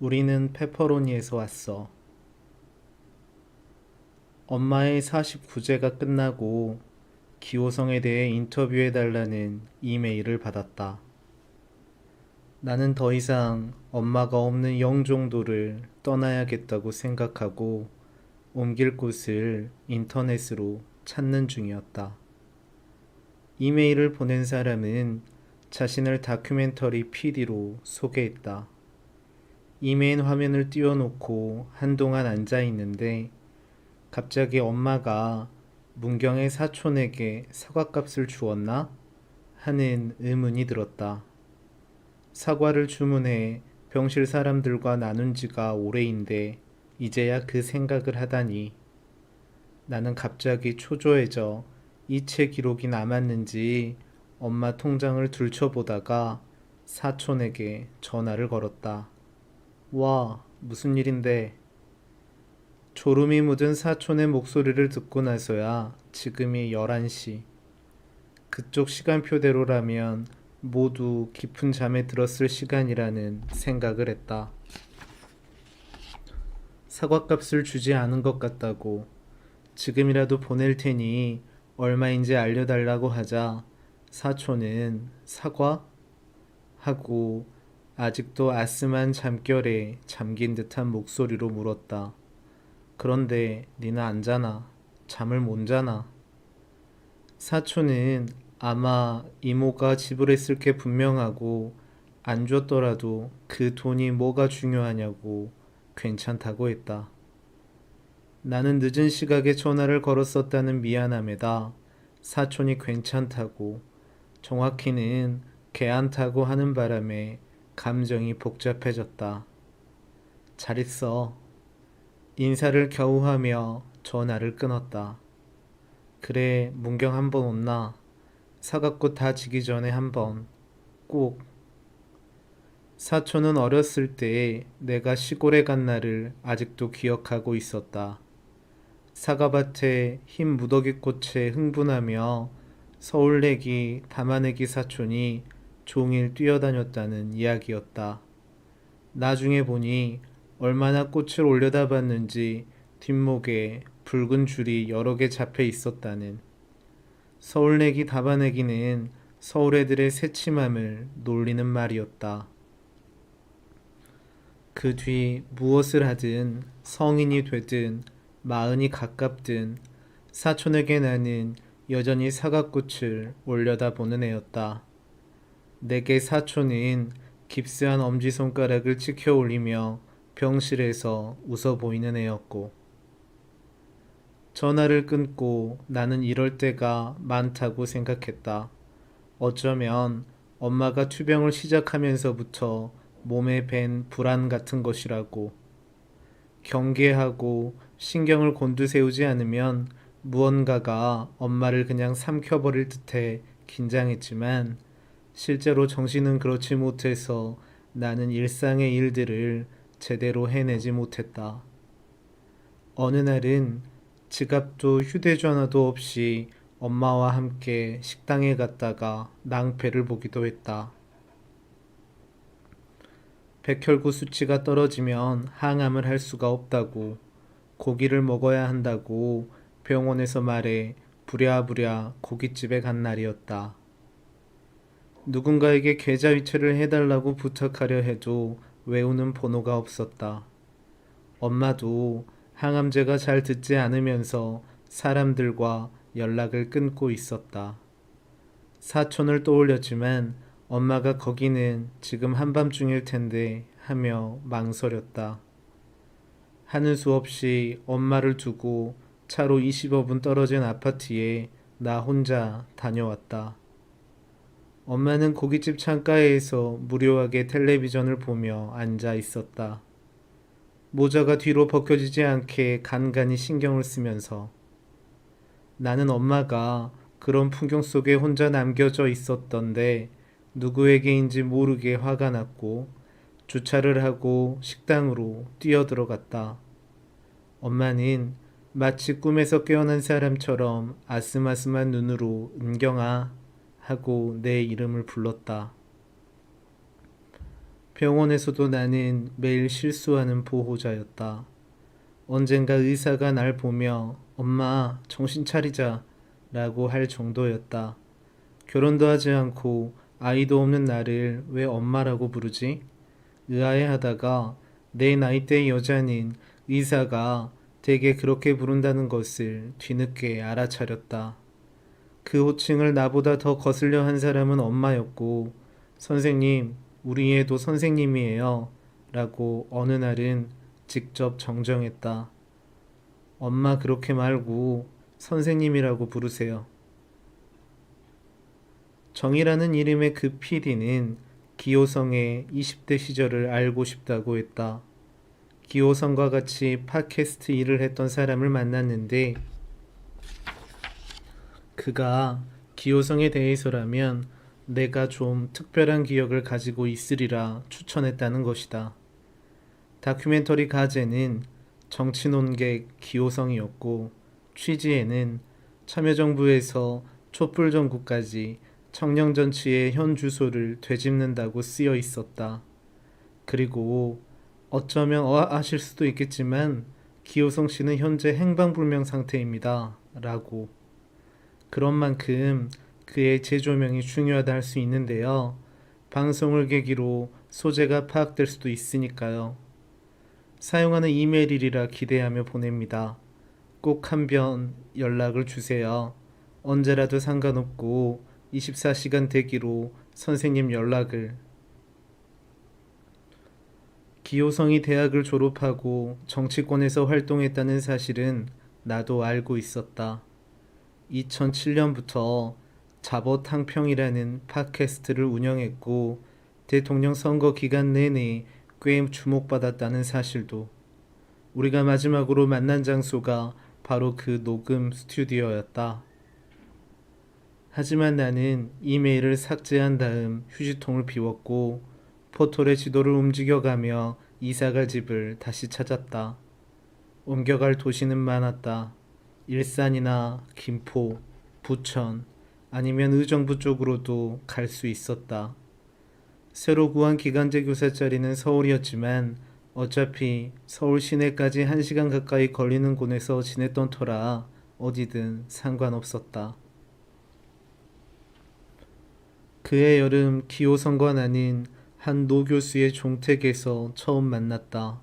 우리는 페퍼로니에서 왔어. 엄마의 49제가 끝나고 기호성에 대해 인터뷰해달라는 이메일을 받았다. 나는 더 이상 엄마가 없는 영종도를 떠나야겠다고 생각하고 옮길 곳을 인터넷으로 찾는 중이었다. 이메일을 보낸 사람은 자신을 다큐멘터리 PD로 소개했다. 이메일 화면을 띄워놓고 한동안 앉아 있는데 갑자기 엄마가 문경의 사촌에게 사과값을 주었나? 하는 의문이 들었다. 사과를 주문해 병실 사람들과 나눈 지가 오래인데 이제야 그 생각을 하다니. 나는 갑자기 초조해져 이체 기록이 남았는지 엄마 통장을 들춰보다가 사촌에게 전화를 걸었다. 와, 무슨 일인데? 졸음이 묻은 사촌의 목소리를 듣고 나서야 지금이 11시. 그쪽 시간표대로라면 모두 깊은 잠에 들었을 시간이라는 생각을 했다. 사과값을 주지 않은 것 같다고 지금이라도 보낼 테니 얼마인지 알려달라고 하자 사촌은 사과? 하고 아직도 아스만 잠결에 잠긴 듯한 목소리로 물었다. 그런데 니는 안 자나? 잠을 못 자나? 사촌은 아마 이모가 지불했을 게 분명하고 안 줬더라도 그 돈이 뭐가 중요하냐고 괜찮다고 했다. 나는 늦은 시각에 전화를 걸었었다는 미안함에다 사촌이 괜찮다고 정확히는 괜찮다고 하는 바람에 감정이 복잡해졌다. 잘 있어. 인사를 겨우 하며 전화를 끊었다. 그래, 문경 한번 온나? 사갖고 다 지기 전에 한번 꼭. 사촌은 어렸을 때 내가 시골에 간 날을 아직도 기억하고 있었다. 사과밭에 흰 무더기꽃에 흥분하며 서울내기 담아내기 사촌이 종일 뛰어다녔다는 이야기였다. 나중에 보니 얼마나 꽃을 올려다봤는지 뒷목에 붉은 줄이 여러 개 잡혀 있었다는. 서울내기 다바내기는 서울 애들의 새침함을 놀리는 말이었다. 그 뒤 무엇을 하든 성인이 되든 마흔이 가깝든 사촌에게 나는 여전히 사과꽃을 올려다보는 애였다. 내게 사촌은 깁스한 엄지손가락을 치켜 올리며 병실에서 웃어 보이는 애였고, 전화를 끊고 나는 이럴 때가 많다고 생각했다. 어쩌면 엄마가 투병을 시작하면서부터 몸에 밴 불안 같은 것이라고. 경계하고 신경을 곤두세우지 않으면 무언가가 엄마를 그냥 삼켜버릴 듯해 긴장했지만 실제로 정신은 그렇지 못해서 나는 일상의 일들을 제대로 해내지 못했다. 어느 날은 지갑도 휴대전화도 없이 엄마와 함께 식당에 갔다가 낭패를 보기도 했다. 백혈구 수치가 떨어지면 항암을 할 수가 없다고, 고기를 먹어야 한다고 병원에서 말해 부랴부랴 고깃집에 간 날이었다. 누군가에게 계좌 이체를 해달라고 부탁하려 해도 외우는 번호가 없었다. 엄마도 항암제가 잘 듣지 않으면서 사람들과 연락을 끊고 있었다. 사촌을 떠올렸지만 엄마가 거기는 지금 한밤중일 텐데 하며 망설였다. 하는 수 없이 엄마를 두고 차로 25분 떨어진 아파트에 나 혼자 다녀왔다. 엄마는 고깃집 창가에서 무료하게 텔레비전을 보며 앉아 있었다. 모자가 뒤로 벗겨지지 않게 간간히 신경을 쓰면서. 나는 엄마가 그런 풍경 속에 혼자 남겨져 있었던데 누구에게인지 모르게 화가 났고 주차를 하고 식당으로 뛰어들어갔다. 엄마는 마치 꿈에서 깨어난 사람처럼 아슴아슴한 눈으로 은경아 하고 내 이름을 불렀다. 병원에서도 나는 매일 실수하는 보호자였다. 언젠가 의사가 날 보며 엄마 정신 차리자 라고 할 정도였다. 결혼도 하지 않고 아이도 없는 나를 왜 엄마라고 부르지? 의아해하다가 내 나이대의 여자는 의사가 대개 그렇게 부른다는 것을 뒤늦게 알아차렸다. 그 호칭을 나보다 더 거슬려 한 사람은 엄마였고, 선생님, 우리 애도 선생님이에요 라고 어느 날은 직접 정정했다. 엄마 그렇게 말고 선생님이라고 부르세요. 정이라는 이름의 그 PD는 기호성의 20대 시절을 알고 싶다고 했다. 기호성과 같이 팟캐스트 일을 했던 사람을 만났는데 그가 기호성에 대해서라면 내가 좀 특별한 기억을 가지고 있으리라 추천했다는 것이다. 다큐멘터리 가제는 정치 논객 기호성이었고 취지에는 참여정부에서 촛불정국까지 청년정치의 현 주소를 되짚는다고 쓰여 있었다. 그리고 어쩌면 아실 수도 있겠지만 기호성 씨는 현재 행방불명 상태입니다. 라고. 그런 만큼 그의 재조명이 중요하다 할 수 있는데요. 방송을 계기로 소재가 파악될 수도 있으니까요. 사용하는 이메일이라 기대하며 보냅니다. 꼭 한 번 연락을 주세요. 언제라도 상관없고 24시간 대기로 선생님 연락을. 기호성이 대학을 졸업하고 정치권에서 활동했다는 사실은 나도 알고 있었다. 2007년부터 자버탕평이라는 팟캐스트를 운영했고 대통령 선거 기간 내내 꽤 주목받았다는 사실도. 우리가 마지막으로 만난 장소가 바로 그 녹음 스튜디오였다. 하지만 나는 이메일을 삭제한 다음 휴지통을 비웠고 포털의 지도를 움직여가며 이사갈 집을 다시 찾았다. 옮겨갈 도시는 많았다. 일산이나 김포, 부천, 아니면 의정부 쪽으로도 갈 수 있었다. 새로 구한 기간제 교사 자리는 서울이었지만 어차피 서울 시내까지 1시간 가까이 걸리는 곳에서 지냈던 터라 어디든 상관없었다. 그해 여름 기호성과 나는 한 노 교수의 종택에서 처음 만났다.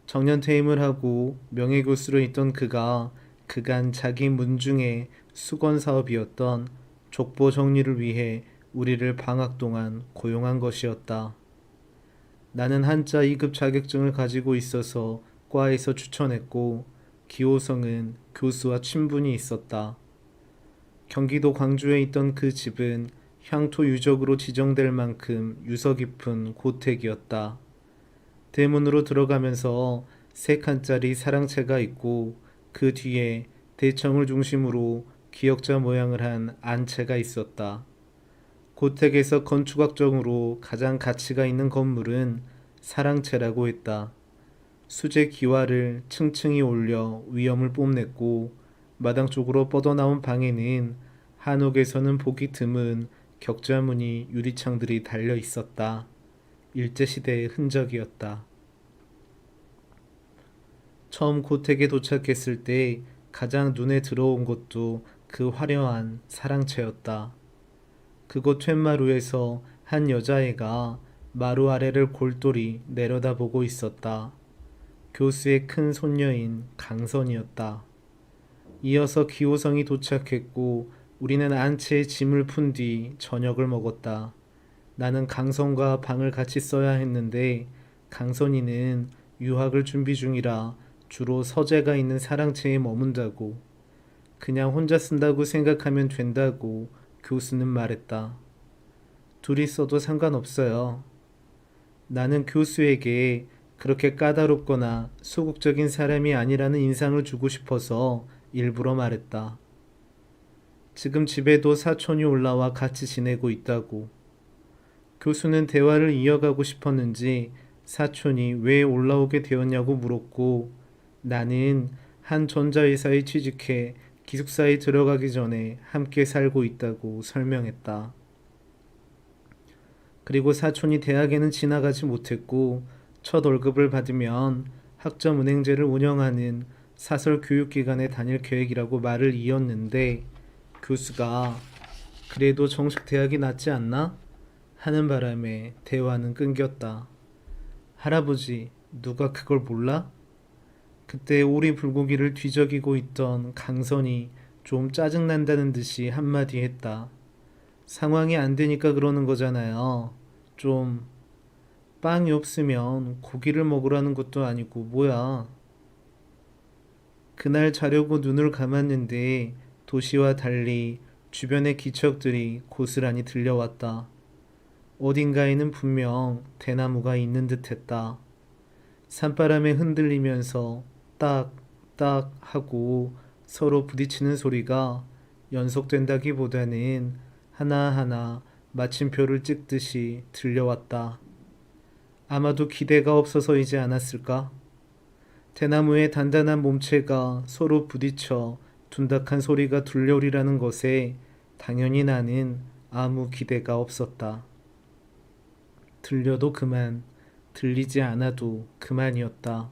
정년 퇴임을 하고 명예교수로 있던 그가 그간 자기 문중의 수건사업이었던 족보 정리를 위해 우리를 방학 동안 고용한 것이었다. 나는 한자 2급 자격증을 가지고 있어서 과에서 추천했고 기호성은 교수와 친분이 있었다. 경기도 광주에 있던 그 집은 향토 유적으로 지정될 만큼 유서 깊은 고택이었다. 대문으로 들어가면서 3칸짜리 사랑채가 있고 그 뒤에 대청을 중심으로 기역자 모양을 한 안채가 있었다. 고택에서 건축학적으로 가장 가치가 있는 건물은 사랑채라고 했다. 수제 기와를 층층이 올려 위엄을 뽐냈고 마당 쪽으로 뻗어나온 방에는 한옥에서는 보기 드문 격자무늬 유리창들이 달려 있었다. 일제시대의 흔적이었다. 처음 고택에 도착했을 때 가장 눈에 들어온 것도 그 화려한 사랑채였다. 그곳 툇마루에서 한 여자애가 마루 아래를 골똘히 내려다보고 있었다. 교수의 큰 손녀인 강선이었다. 이어서 기호성이 도착했고 우리는 안채에 짐을 푼 뒤 저녁을 먹었다. 나는 강선과 방을 같이 써야 했는데 강선이는 유학을 준비 중이라 주로 서재가 있는 사랑채에 머문다고, 그냥 혼자 쓴다고 생각하면 된다고 교수는 말했다. 둘이 써도 상관없어요. 나는 교수에게 그렇게 까다롭거나 소극적인 사람이 아니라는 인상을 주고 싶어서 일부러 말했다. 지금 집에도 사촌이 올라와 같이 지내고 있다고. 교수는 대화를 이어가고 싶었는지 사촌이 왜 올라오게 되었냐고 물었고 나는 한 전자회사에 취직해 기숙사에 들어가기 전에 함께 살고 있다고 설명했다. 그리고 사촌이 대학에는 지나가지 못했고 첫 월급을 받으면 학점은행제를 운영하는 사설 교육기관에 다닐 계획이라고 말을 이었는데 교수가 그래도 정식 대학이 낫지 않나? 하는 바람에 대화는 끊겼다. 할아버지, 누가 그걸 몰라? 그때 오리 불고기를 뒤적이고 있던 강선이 좀 짜증난다는 듯이 한마디 했다. 상황이 안 되니까 그러는 거잖아요. 좀 빵이 없으면 고기를 먹으라는 것도 아니고 뭐야. 그날 자려고 눈을 감았는데 도시와 달리 주변의 기척들이 고스란히 들려왔다. 어딘가에는 분명 대나무가 있는 듯했다. 산바람에 흔들리면서 딱, 딱 하고 서로 부딪히는 소리가 연속된다기보다는 하나하나 마침표를 찍듯이 들려왔다. 아마도 기대가 없어서이지 않았을까? 대나무의 단단한 몸체가 서로 부딪혀 둔탁한 소리가 들려오리라는 것에 당연히 나는 아무 기대가 없었다. 들려도 그만, 들리지 않아도 그만이었다.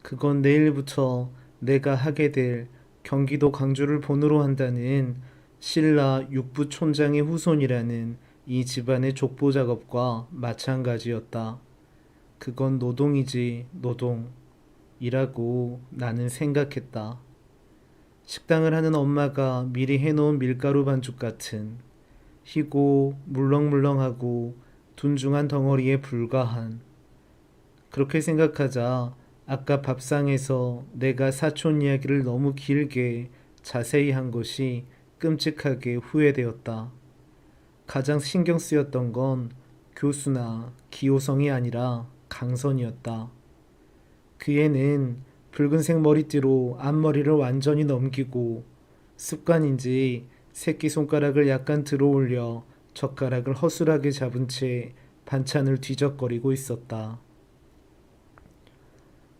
그건 내일부터 내가 하게 될 경기도 광주를 본으로 한다는 신라 육부촌장의 후손이라는 이 집안의 족보 작업과 마찬가지였다. 그건 노동이지, 노동. 이라고 나는 생각했다. 식당을 하는 엄마가 미리 해놓은 밀가루 반죽 같은 희고 물렁물렁하고 둔중한 덩어리에 불과한 그렇게 생각하자 아까 밥상에서 내가 사촌 이야기를 너무 길게 자세히 한 것이 끔찍하게 후회되었다. 가장 신경 쓰였던 건 교수나 기호성이 아니라 강선이었다. 그 애는 붉은색 머리띠로 앞머리를 완전히 넘기고 습관인지 새끼손가락을 약간 들어올려 젓가락을 허술하게 잡은 채 반찬을 뒤적거리고 있었다.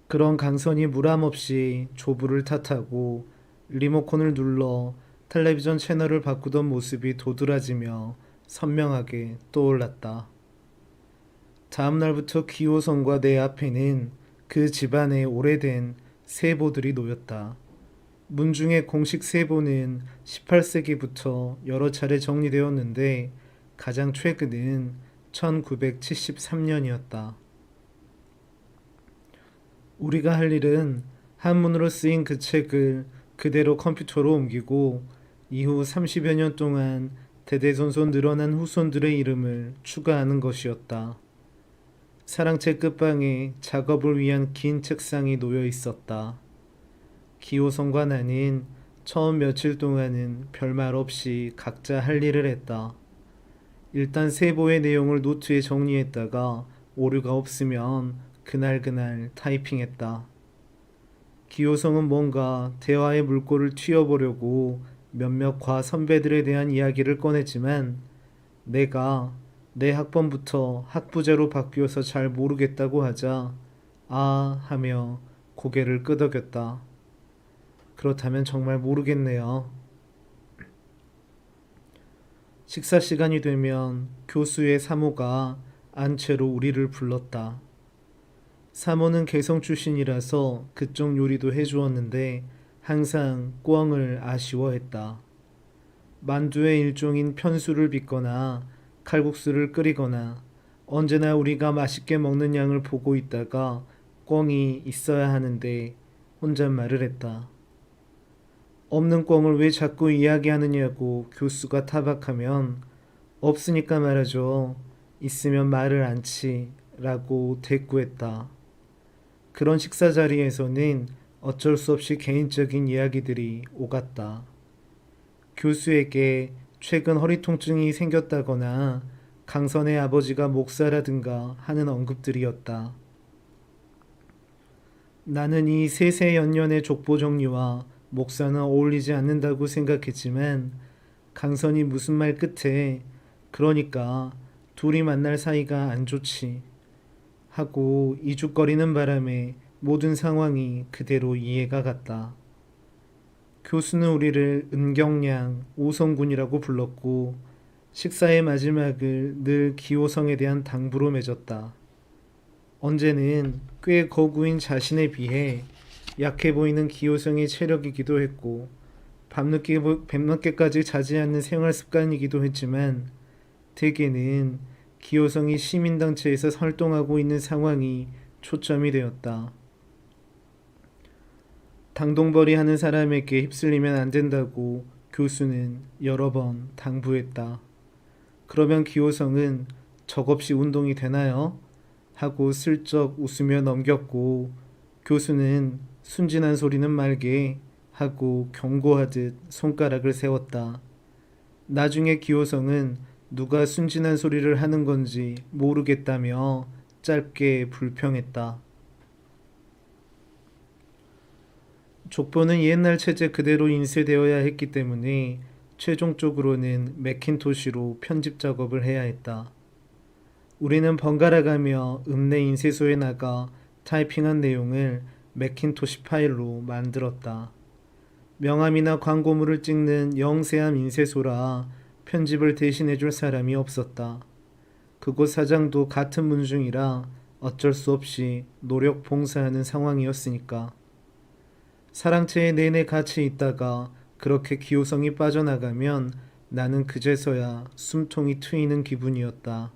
그런 강선이 무람없이 조부를 탓하고 리모컨을 눌러 텔레비전 채널을 바꾸던 모습이 도드라지며 선명하게 떠올랐다. 다음 날부터 기호성과 내 앞에는 그 집안의 오래된 세보들이 놓였다. 문중의 공식 세보는 18세기부터 여러 차례 정리되었는데 가장 최근은 1973년이었다. 우리가 할 일은 한문으로 쓰인 그 책을 그대로 컴퓨터로 옮기고 이후 30여 년 동안 대대손손 늘어난 후손들의 이름을 추가하는 것이었다. 사랑채 끝방에 작업을 위한 긴 책상이 놓여 있었다. 기호성과 나는 처음 며칠 동안은 별말 없이 각자 할 일을 했다. 일단 세보의 내용을 노트에 정리했다가 오류가 없으면 그날 타이핑했다. 기호성은 뭔가 대화의 물꼬를 튀어보려고 몇몇 과 선배들에 대한 이야기를 꺼냈지만 내가 내 학번부터 학부제로 바뀌어서 잘 모르겠다고 하자 아 하며 고개를 끄덕였다. 그렇다면 정말 모르겠네요. 식사 시간이 되면 교수의 사모가 안채로 우리를 불렀다. 사모는 개성 출신이라서 그쪽 요리도 해주었는데 항상 꿩을 아쉬워했다. 만두의 일종인 편수를 빚거나 칼국수를 끓이거나 언제나 우리가 맛있게 먹는 양을 보고 있다가 꿩이 있어야 하는데 혼잣말을 했다. 없는 꿩을 왜 자꾸 이야기하느냐고 교수가 타박하면 없으니까 말하죠. 있으면 말을 않지 라고 대꾸했다. 그런 식사 자리에서는 어쩔 수 없이 개인적인 이야기들이 오갔다. 교수에게 최근 허리 통증이 생겼다거나 강선의 아버지가 목사라든가 하는 언급들이었다. 나는 이 세세연년의 족보 정리와 목사는 어울리지 않는다고 생각했지만 강선이 무슨 말 끝에 그러니까 둘이 만날 사이가 안 좋지 하고 이죽거리는 바람에 모든 상황이 그대로 이해가 갔다. 교수는 우리를 은경량 오성군이라고 불렀고 식사의 마지막을 늘 기호성에 대한 당부로 맺었다. 언제는 꽤 거구인 자신에 비해 약해 보이는 기호성의 체력이기도 했고 밤늦게까지 자지 않는 생활 습관이기도 했지만 대개는 기호성이 시민단체에서 활동하고 있는 상황이 초점이 되었다. 당동벌이 하는 사람에게 휩쓸리면 안 된다고 교수는 여러 번 당부했다. 그러면 기호성은 적없이 운동이 되나요? 하고 슬쩍 웃으며 넘겼고 교수는 순진한 소리는 말게 하고 경고하듯 손가락을 세웠다. 나중에 기호성은 누가 순진한 소리를 하는 건지 모르겠다며 짧게 불평했다. 족보는 옛날 체제 그대로 인쇄되어야 했기 때문에 최종적으로는 매킨토시로 편집 작업을 해야 했다. 우리는 번갈아가며 읍내 인쇄소에 나가 타이핑한 내용을 매킨토시 파일로 만들었다. 명함이나 광고물을 찍는 영세한 인쇄소라 편집을 대신해줄 사람이 없었다. 그곳 사장도 같은 문중이라 어쩔 수 없이 노력 봉사하는 상황이었으니까. 사랑채에 내내 같이 있다가 그렇게 기호성이 빠져나가면 나는 그제서야 숨통이 트이는 기분이었다.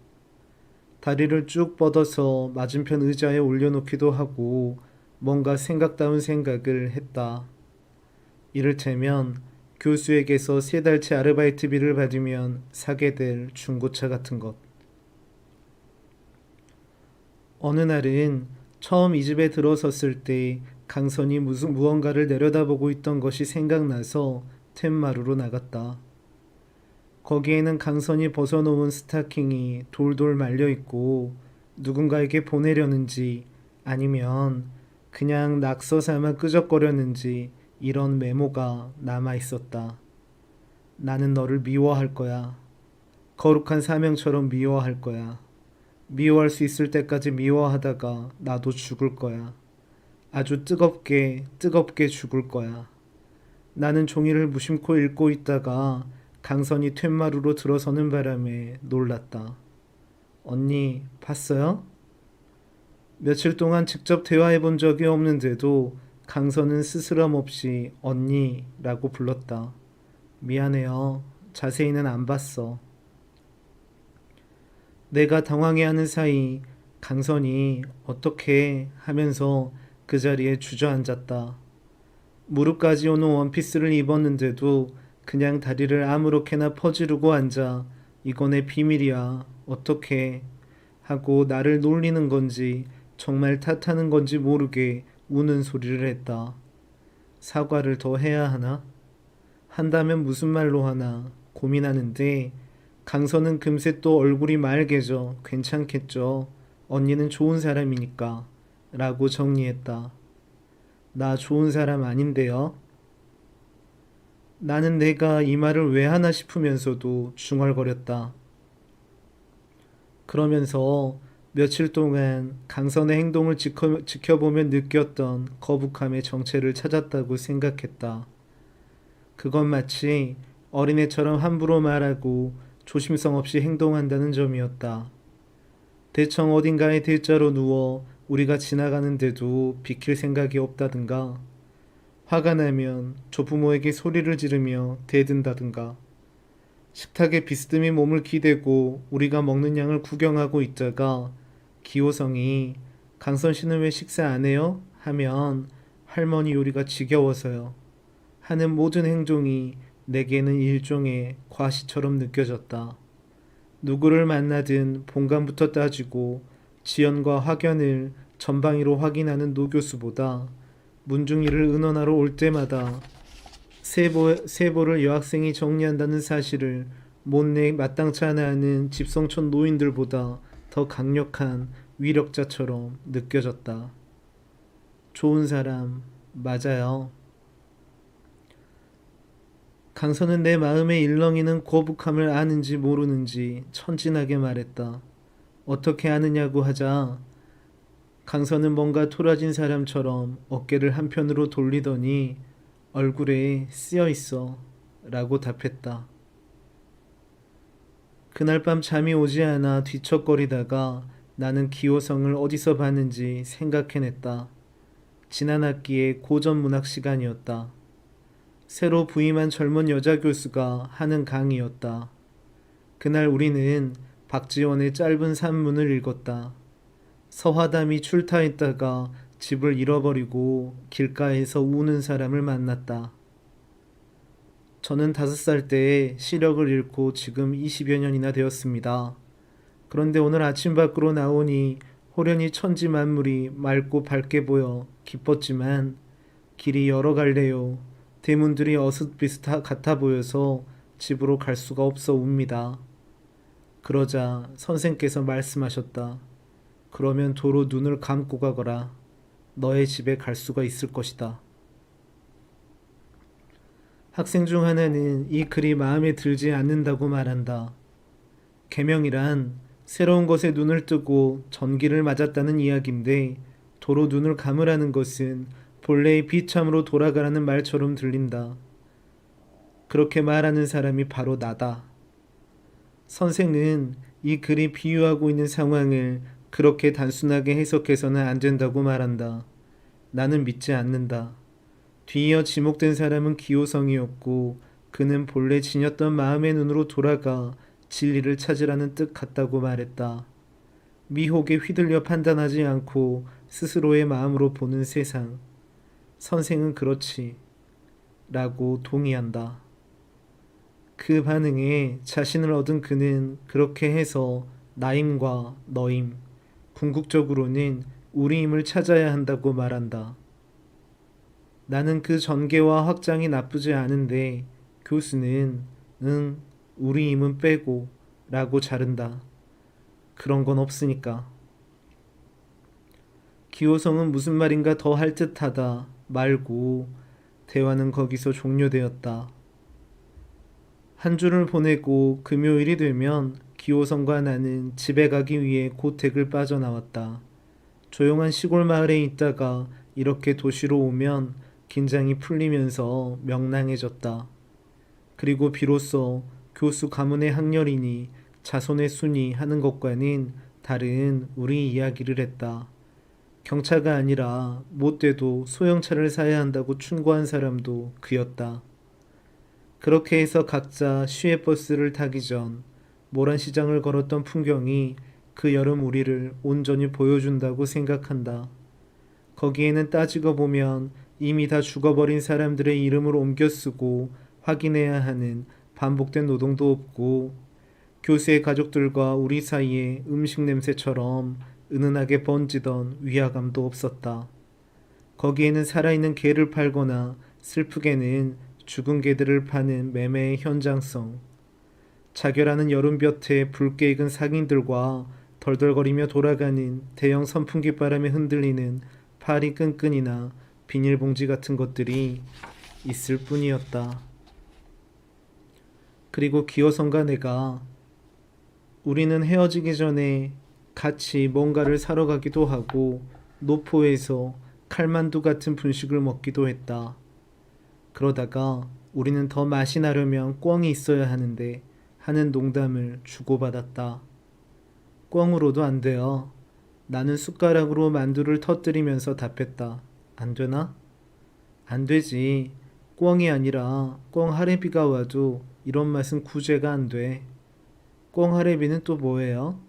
다리를 쭉 뻗어서 맞은편 의자에 올려놓기도 하고 뭔가 생각다운 생각을 했다. 이를테면 교수에게서 3달치 아르바이트비를 받으면 사게 될 중고차 같은 것. 어느 날은 처음 이 집에 들어섰을 때 강선이 무언가를 내려다보고 있던 것이 생각나서 텐마루로 나갔다. 거기에는 강선이 벗어놓은 스타킹이 돌돌 말려있고 누군가에게 보내려는지 아니면 그냥 낙서 삼아 끄적거렸는지 이런 메모가 남아있었다. 나는 너를 미워할 거야. 거룩한 사명처럼 미워할 거야. 미워할 수 있을 때까지 미워하다가 나도 죽을 거야. 아주 뜨겁게 죽을 거야. 나는 종이를 무심코 읽고 있다가 강선이 툇마루로 들어서는 바람에 놀랐다. 언니, 봤어요? 며칠 동안 직접 대화해 본 적이 없는데도 강선은 스스럼 없이 언니라고 불렀다. 미안해요. 자세히는 안 봤어. 내가 당황해하는 사이 강선이 어떻게 하면서 그 자리에 주저앉았다. 무릎까지 오는 원피스를 입었는데도 그냥 다리를 아무렇게나 퍼지르고 앉아 이건 내 비밀이야. 어떻게 하고 나를 놀리는 건지 정말 탓하는 건지 모르게 우는 소리를 했다. 사과를 더 해야 하나? 한다면 무슨 말로 하나 고민하는데 강선은 금세 또 얼굴이 맑아져 괜찮겠죠. 언니는 좋은 사람이니까 라고 정리했다. 나 좋은 사람 아닌데요. 나는 내가 이 말을 왜 하나 싶으면서도 중얼거렸다. 그러면서 며칠 동안 강선의 행동을 지켜보며 느꼈던 거북함의 정체를 찾았다고 생각했다. 그건 마치 어린애처럼 함부로 말하고 조심성 없이 행동한다는 점이었다. 대청 어딘가에 대자로 누워 우리가 지나가는데도 비킬 생각이 없다든가, 화가 나면 조부모에게 소리를 지르며 대든다든가, 식탁에 비스듬히 몸을 기대고 우리가 먹는 양을 구경하고 있다가 기호성이 강선 씨는 왜 식사 안 해요? 하면 할머니 요리가 지겨워서요. 하는 모든 행동이 내게는 일종의 과시처럼 느껴졌다. 누구를 만나든 본관부터 따지고 지연과 확연을 전방위로 확인하는 노교수보다 문중이를 은원하러 올 때마다 세보를 여학생이 정리한다는 사실을 못내 마땅치 않아 하는 집성촌 노인들보다 더 강력한 위력자처럼 느껴졌다. 좋은 사람 맞아요. 강선은 내 마음에 일렁이는 거북함을 아는지 모르는지 천진하게 말했다. 어떻게 아느냐고 하자 강선은 뭔가 토라진 사람처럼 어깨를 한편으로 돌리더니 얼굴에 쓰여 있어 라고 답했다. 그날 밤 잠이 오지 않아 뒤척거리다가 나는 기호성을 어디서 봤는지 생각해냈다. 지난 학기의 고전 문학 시간이었다. 새로 부임한 젊은 여자 교수가 하는 강의였다. 그날 우리는 박지원의 짧은 산문을 읽었다. 서화담이 출타했다가 집을 잃어버리고 길가에서 우는 사람을 만났다. 저는 5살 때에 시력을 잃고 지금 20여 년이나 되었습니다. 그런데 오늘 아침 밖으로 나오니 호련히 천지 만물이 맑고 밝게 보여 기뻤지만 길이 여러 갈래요. 대문들이 어슷비슷 같아 보여서 집으로 갈 수가 없어 웁니다. 그러자 선생께서 말씀하셨다. 그러면 도로 눈을 감고 가거라. 너의 집에 갈 수가 있을 것이다. 학생 중 하나는 이 글이 마음에 들지 않는다고 말한다. 계명이란 새로운 것에 눈을 뜨고 전기를 맞았다는 이야기인데 도로 눈을 감으라는 것은 본래의 비참으로 돌아가라는 말처럼 들린다. 그렇게 말하는 사람이 바로 나다. 선생은 이 글이 비유하고 있는 상황을 그렇게 단순하게 해석해서는 안 된다고 말한다. 나는 믿지 않는다. 뒤이어 지목된 사람은 기호성이었고 그는 본래 지녔던 마음의 눈으로 돌아가 진리를 찾으라는 뜻 같다고 말했다. 미혹에 휘둘려 판단하지 않고 스스로의 마음으로 보는 세상. 선생은 그렇지. 라고 동의한다. 그 반응에 자신을 얻은 그는 그렇게 해서 나임과 너임, 궁극적으로는 우리임을 찾아야 한다고 말한다. 나는 그 전개와 확장이 나쁘지 않은데 교수는 우리임은 빼고 라고 자른다. 그런 건 없으니까. 기호성은 무슨 말인가 더 할 듯하다 말고 대화는 거기서 종료되었다. 한 주를 보내고 금요일이 되면 기호성과 나는 집에 가기 위해 고택을 빠져나왔다. 조용한 시골 마을에 있다가 이렇게 도시로 오면 긴장이 풀리면서 명랑해졌다. 그리고 비로소 교수 가문의 학렬이니 자손의 순이 하는 것과는 다른 우리 이야기를 했다. 경차가 아니라 못돼도 소형차를 사야 한다고 충고한 사람도 그였다. 그렇게 해서 각자 시외버스를 타기 전 모란시장을 걸었던 풍경이 그 여름 우리를 온전히 보여준다고 생각한다. 거기에는 따지고 보면 이미 다 죽어버린 사람들의 이름을 옮겨 쓰고 확인해야 하는 반복된 노동도 없고 교수의 가족들과 우리 사이에 음식 냄새처럼 은은하게 번지던 위화감도 없었다. 거기에는 살아있는 개를 팔거나 슬프게는 죽은 개들을 파는 매매의 현장성, 자결하는 여름볕에 붉게 익은 상인들과 덜덜거리며 돌아가는 대형 선풍기 바람에 흔들리는 파리 끈끈이나 비닐봉지 같은 것들이 있을 뿐이었다. 그리고 기호성과 내가 우리는 헤어지기 전에 같이 뭔가를 사러 가기도 하고 노포에서 칼만두 같은 분식을 먹기도 했다. 그러다가 우리는 더 맛이 나려면 꿩이 있어야 하는데 하는 농담을 주고받았다. 꿩으로도 안 돼요. 나는 숟가락으로 만두를 터뜨리면서 답했다. 안 되나? 안 되지. 꿩이 아니라 꿩하레비가 와도 이런 맛은 구제가 안 돼. 꿩하레비는 또 뭐예요?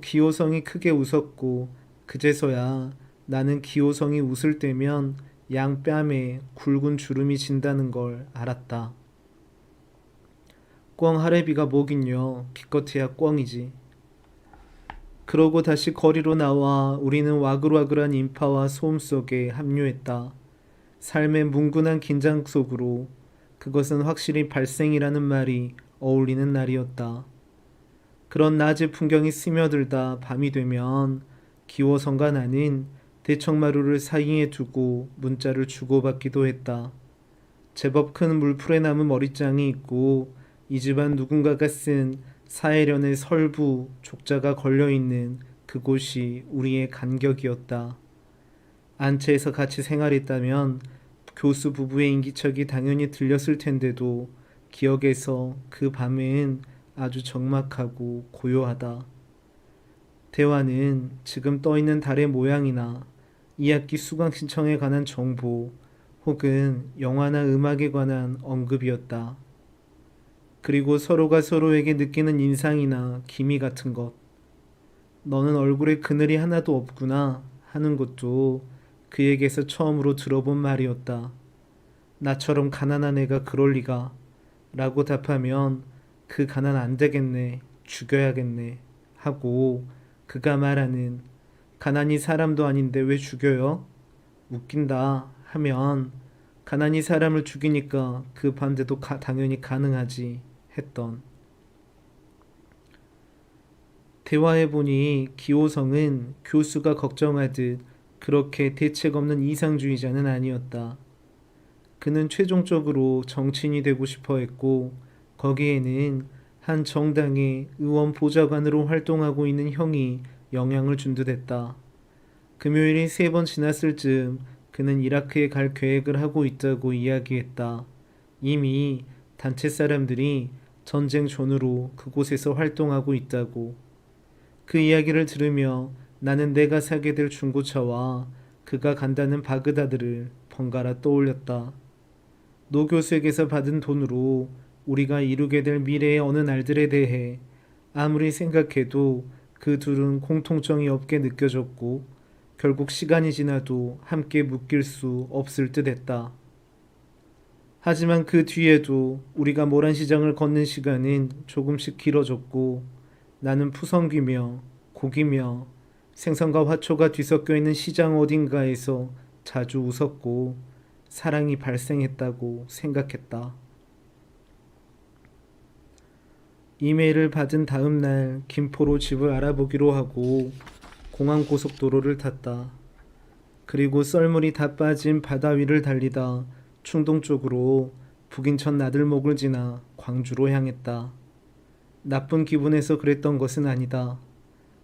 기호성이 크게 웃었고 그제서야 나는 기호성이 웃을 때면 양뺨에 굵은 주름이 진다는 걸 알았다. 꿩하레비가 뭐긴요. 기껏해야 꿩이지. 그러고 다시 거리로 나와 우리는 와글와글한 인파와 소음 속에 합류했다. 삶의 뭉근한 긴장 속으로 그것은 확실히 발생이라는 말이 어울리는 날이었다. 그런 낮의 풍경이 스며들다 밤이 되면 기호성과 나는 대청마루를 사이에 두고 문자를 주고받기도 했다. 제법 큰 물풀에 남은 머리장이 있고 이 집안 누군가가 쓴 사해련의 설부 족자가 걸려있는 그곳이 우리의 간격이었다. 안채에서 같이 생활했다면 교수 부부의 인기척이 당연히 들렸을 텐데도 기억에서 그 밤은 아주 적막하고 고요하다. 대화는 지금 떠있는 달의 모양이나 2학기 수강 신청에 관한 정보 혹은 영화나 음악에 관한 언급이었다. 그리고 서로가 서로에게 느끼는 인상이나 기미 같은 것. 너는 얼굴에 그늘이 하나도 없구나 하는 것도 그에게서 처음으로 들어본 말이었다. 나처럼 가난한 애가 그럴 리가 라고 답하면 그 가난 안 되겠네, 죽여야겠네 하고 그가 말하는 가난이 사람도 아닌데 왜 죽여요? 웃긴다 하면 가난이 사람을 죽이니까 그 반대도 당연히 가능하지 했던. 대화해보니 기호성은 교수가 걱정하듯 그렇게 대책 없는 이상주의자는 아니었다. 그는 최종적으로 정치인이 되고 싶어 했고 거기에는 한 정당의 의원 보좌관으로 활동하고 있는 형이 영향을 준 듯 했다. 금요일이 3번 지났을 즈음 그는 이라크에 갈 계획을 하고 있다고 이야기했다. 이미 단체 사람들이 전쟁 존으로 그곳에서 활동하고 있다고. 그 이야기를 들으며 나는 내가 사게 될 중고차와 그가 간다는 바그다드를 번갈아 떠올렸다. 노 교수에게서 받은 돈으로 우리가 이루게 될 미래의 어느 날들에 대해 아무리 생각해도 그 둘은 공통점이 없게 느껴졌고 결국 시간이 지나도 함께 묶일 수 없을 듯 했다. 하지만 그 뒤에도 우리가 모란시장을 걷는 시간은 조금씩 길어졌고 나는 푸성귀며 고기며 생선과 화초가 뒤섞여 있는 시장 어딘가에서 자주 웃었고 사랑이 발생했다고 생각했다. 이메일을 받은 다음 날 김포로 집을 알아보기로 하고 공항고속도로를 탔다. 그리고 썰물이 다 빠진 바다 위를 달리다 충동 쪽으로 북인천 나들목을 지나 광주로 향했다. 나쁜 기분에서 그랬던 것은 아니다.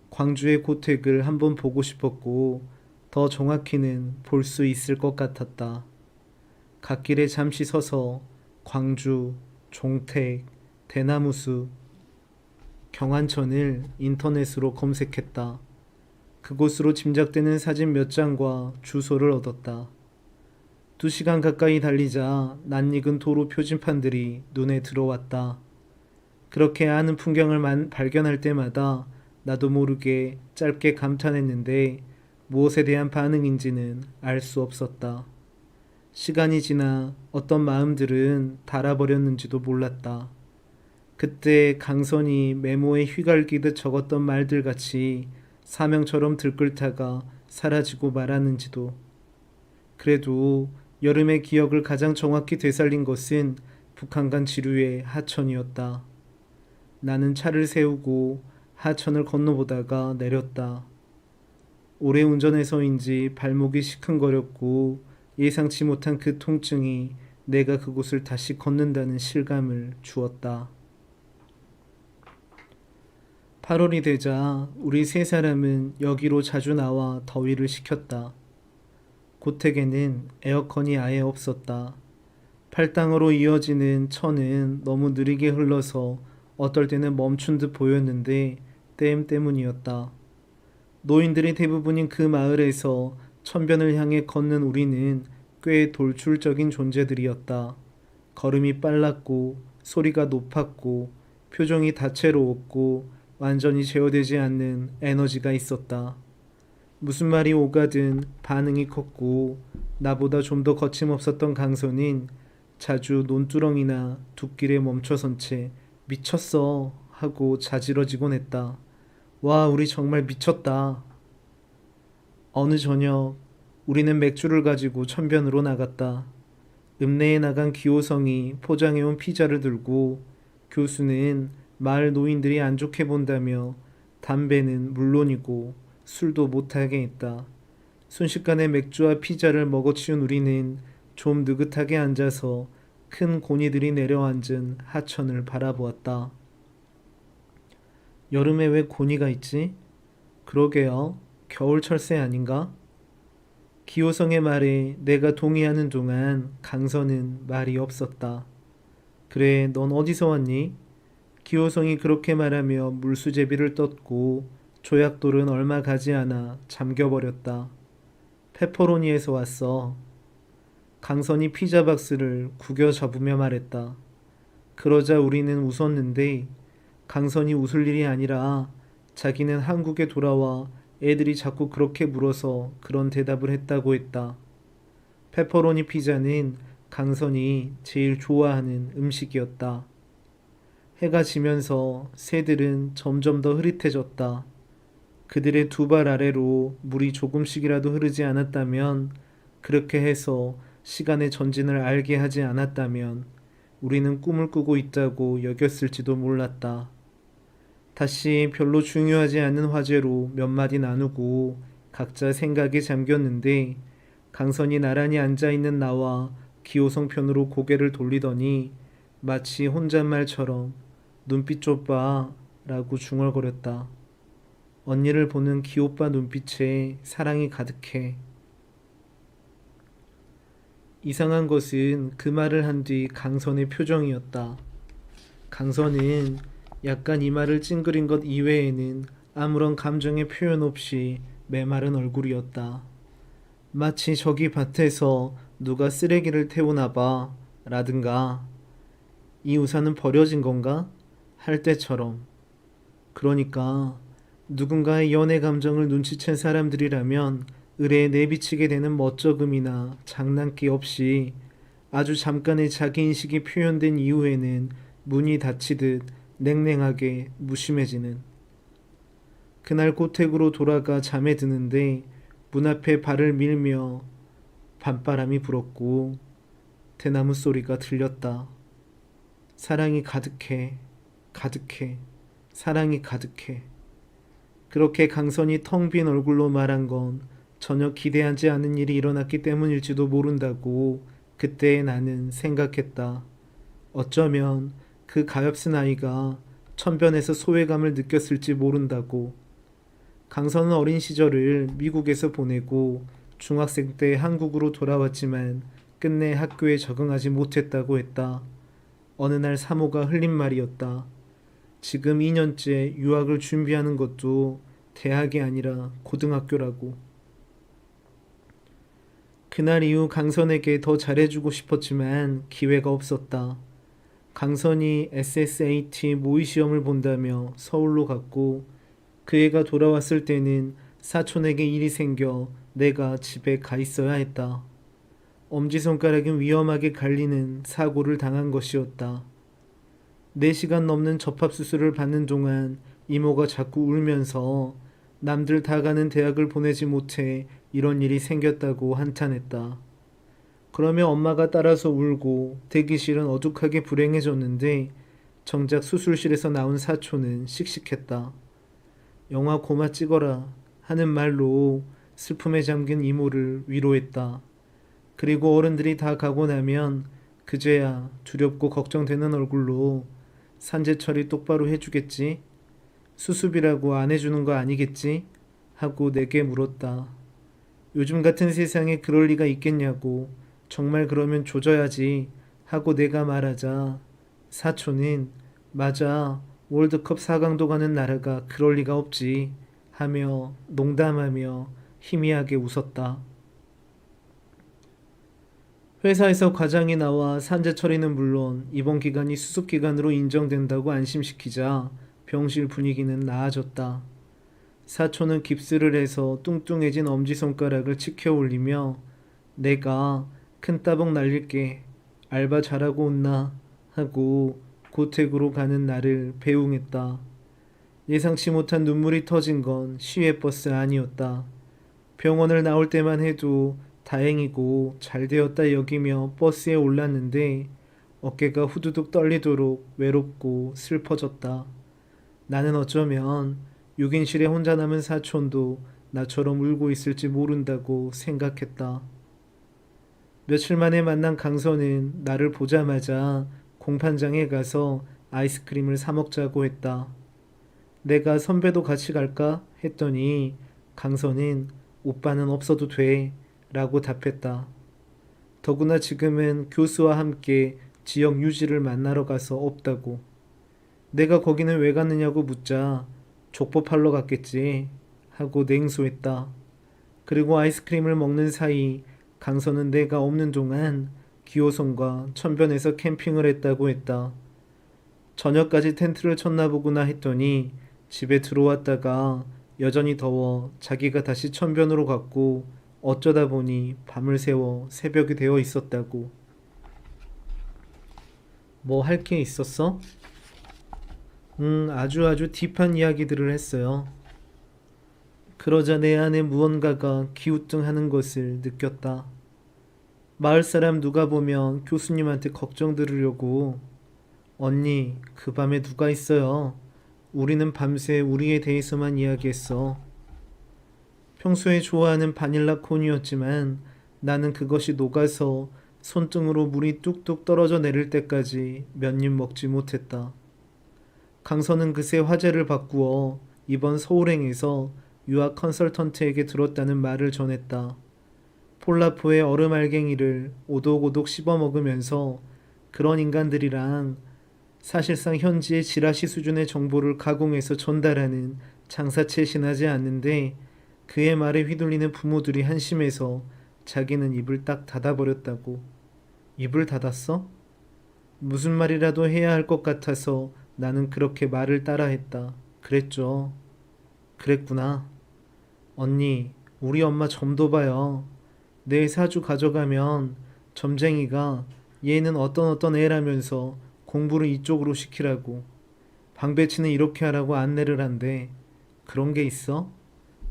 광주의 고택을 한번 보고 싶었고 더 정확히는 볼 수 있을 것 같았다. 갓길에 잠시 서서 광주, 종택, 대나무숲, 경안천을 인터넷으로 검색했다. 그곳으로 짐작되는 사진 몇 장과 주소를 얻었다. 2시간 가까이 달리자 낯익은 도로 표지판들이 눈에 들어왔다. 그렇게 아는 풍경을 발견할 때마다 나도 모르게 짧게 감탄했는데 무엇에 대한 반응인지는 알 수 없었다. 시간이 지나 어떤 마음들은 닳아버렸는지도 몰랐다. 그때 강선이 메모에 휘갈기듯 적었던 말들 같이 사명처럼 들끓다가 사라지고 말았는지도. 그래도 여름의 기억을 가장 정확히 되살린 것은 북한간 지류의 하천이었다. 나는 차를 세우고 하천을 건너보다가 내렸다. 오래 운전해서인지 발목이 시큰거렸고 예상치 못한 그 통증이 내가 그곳을 다시 걷는다는 실감을 주었다. 8월이 되자 우리 3사람은 여기로 자주 나와 더위를 식혔다. 고택에는 에어컨이 아예 없었다. 팔당으로 이어지는 천은 너무 느리게 흘러서 어떨 때는 멈춘 듯 보였는데 댐 때문이었다. 노인들이 대부분인 그 마을에서 천변을 향해 걷는 우리는 꽤 돌출적인 존재들이었다. 걸음이 빨랐고 소리가 높았고 표정이 다채로웠고 완전히 제어되지 않는 에너지가 있었다. 무슨 말이 오가든 반응이 컸고 나보다 좀 더 거침없었던 강선인 자주 논두렁이나 둑길에 멈춰선 채 미쳤어 하고 자지러지곤 했다. 와, 우리 정말 미쳤다. 어느 저녁 우리는 맥주를 가지고 천변으로 나갔다. 읍내에 나간 기호성이 포장해온 피자를 들고 교수는 마을 노인들이 안 좋게 본다며 담배는 물론이고 술도 못하게 했다. 순식간에 맥주와 피자를 먹어치운 우리는 좀 느긋하게 앉아서 큰 고니들이 내려앉은 하천을 바라보았다. 여름에 왜 고니가 있지? 그러게요. 겨울 철새 아닌가? 기호성의 말에 내가 동의하는 동안 강선은 말이 없었다. 그래, 넌 어디서 왔니? 기호성이 그렇게 말하며 물수제비를 떴고 조약돌은 얼마 가지 않아 잠겨버렸다. 페퍼로니에서 왔어. 강선이 피자 박스를 구겨 접으며 말했다. 그러자 우리는 웃었는데 강선이 웃을 일이 아니라 자기는 한국에 돌아와 애들이 자꾸 그렇게 물어서 그런 대답을 했다고 했다. 페퍼로니 피자는 강선이 제일 좋아하는 음식이었다. 해가 지면서 새들은 점점 더 흐릿해졌다. 그들의 두 발 아래로 물이 조금씩이라도 흐르지 않았다면, 그렇게 해서 시간의 전진을 알게 하지 않았다면 우리는 꿈을 꾸고 있다고 여겼을지도 몰랐다. 다시 별로 중요하지 않은 화제로 몇 마디 나누고 각자 생각에 잠겼는데 강선이 나란히 앉아있는 나와 기호성 편으로 고개를 돌리더니 마치 혼잣말처럼 눈빛 좀 봐 라고 중얼거렸다. 언니를 보는 기오빠 눈빛에 사랑이 가득해. 이상한 것은 그 말을 한 뒤 강선의 표정이었다. 강선은 약간 이마를 찡그린 것 이외에는 아무런 감정의 표현 없이 메마른 얼굴이었다. 마치 저기 밭에서 누가 쓰레기를 태우나 봐 라든가 이 우산은 버려진 건가? 할 때처럼. 그러니까 누군가의 연애 감정을 눈치챈 사람들이라면 의뢰에 내비치게 되는 멋쩍음이나 장난기 없이 아주 잠깐의 자기인식이 표현된 이후에는 문이 닫히듯 냉랭하게 무심해지는. 그날 고택으로 돌아가 잠에 드는데 문 앞에 발을 밀며 밤바람이 불었고 대나무 소리가 들렸다. 사랑이 가득해, 가득해, 사랑이 가득해. 그렇게 강선이 텅 빈 얼굴로 말한 건 전혀 기대하지 않은 일이 일어났기 때문일지도 모른다고 그때 나는 생각했다. 어쩌면 그 가엾은 아이가 천변에서 소외감을 느꼈을지 모른다고. 강선은 어린 시절을 미국에서 보내고 중학생 때 한국으로 돌아왔지만 끝내 학교에 적응하지 못했다고 했다. 어느 날 사모가 흘린 말이었다. 지금 2년째 유학을 준비하는 것도 대학이 아니라 고등학교라고. 그날 이후 강선에게 더 잘해주고 싶었지만 기회가 없었다. 강선이 SSAT 모의 시험을 본다며 서울로 갔고 그 애가 돌아왔을 때는 사촌에게 일이 생겨 내가 집에 가 있어야 했다. 엄지손가락이 위험하게 갈리는 사고를 당한 것이었다. 4시간 넘는 접합수술을 받는 동안 이모가 자꾸 울면서 남들 다 가는 대학을 보내지 못해 이런 일이 생겼다고 한탄했다. 그러며 엄마가 따라서 울고 대기실은 어둑하게 불행해졌는데 정작 수술실에서 나온 사촌은 씩씩했다. 영화 고마 찍어라 하는 말로 슬픔에 잠긴 이모를 위로했다. 그리고 어른들이 다 가고 나면 그제야 두렵고 걱정되는 얼굴로 산재처리 똑바로 해주겠지? 수습이라고 안 해주는 거 아니겠지? 하고 내게 물었다. 요즘 같은 세상에 그럴 리가 있겠냐고. 정말 그러면 조져야지 하고 내가 말하자 사촌은 맞아 월드컵 4강도 가는 나라가 그럴 리가 없지 하며 농담하며 희미하게 웃었다. 회사에서 과장이 나와 산재 처리는 물론 이번 기간이 수습 기간으로 인정된다고 안심시키자 병실 분위기는 나아졌다. 사촌은 깁스를 해서 뚱뚱해진 엄지손가락을 치켜 올리며 내가 큰 따봉 날릴게 알바 잘하고 온나 하고 고택으로 가는 나를 배웅했다. 예상치 못한 눈물이 터진 건 시외버스 아니었다. 병원을 나올 때만 해도 다행이고 잘 되었다 여기며 버스에 올랐는데 어깨가 후두둑 떨리도록 외롭고 슬퍼졌다. 나는 어쩌면 6인실에 혼자 남은 사촌도 나처럼 울고 있을지 모른다고 생각했다. 며칠 만에 만난 강선은 나를 보자마자 공판장에 가서 아이스크림을 사 먹자고 했다. 내가 선배도 같이 갈까? 했더니 강선은 오빠는 없어도 돼 라고 답했다. 더구나 지금은 교수와 함께 지역 유지를 만나러 가서 없다고. 내가 거기는 왜 갔느냐고 묻자 족보팔러 갔겠지 하고 냉소했다. 그리고 아이스크림을 먹는 사이 강선은 내가 없는 동안 기호성과 천변에서 캠핑을 했다고 했다. 저녁까지 텐트를 쳤나 보구나 했더니 집에 들어왔다가 여전히 더워 자기가 다시 천변으로 갔고 어쩌다 보니 밤을 새워 새벽이 되어 있었다고. 뭐 할 게 있었어? 아주 딥한 이야기들을 했어요. 그러자 내 안에 무언가가 기우뚱하는 것을 느꼈다. 마을 사람 누가 보면 교수님한테 걱정 들으려고 언니, 그 밤에 누가 있어요? 우리는 밤새 우리에 대해서만 이야기했어. 평소에 좋아하는 바닐라 콘이었지만 나는 그것이 녹아서 손등으로 물이 뚝뚝 떨어져 내릴 때까지 몇 입 먹지 못했다. 강선은 그새 화제를 바꾸어 이번 서울행에서 유학 컨설턴트에게 들었다는 말을 전했다. 폴라포의 얼음 알갱이를 오독오독 씹어 먹으면서 그런 인간들이랑 사실상 현지의 지라시 수준의 정보를 가공해서 전달하는 장사채 신하지 않는데 그의 말에 휘둘리는 부모들이 한심해서 자기는 입을 딱 닫아버렸다고. 입을 닫았어? 무슨 말이라도 해야 할 것 같아서 나는 그렇게 말을 따라했다. 그랬죠. 그랬구나. 언니, 우리 엄마 점도 봐요. 내 사주 가져가면 점쟁이가 얘는 어떤 애라면서 공부를 이쪽으로 시키라고. 방배치는 이렇게 하라고 안내를 한대. 그런 게 있어?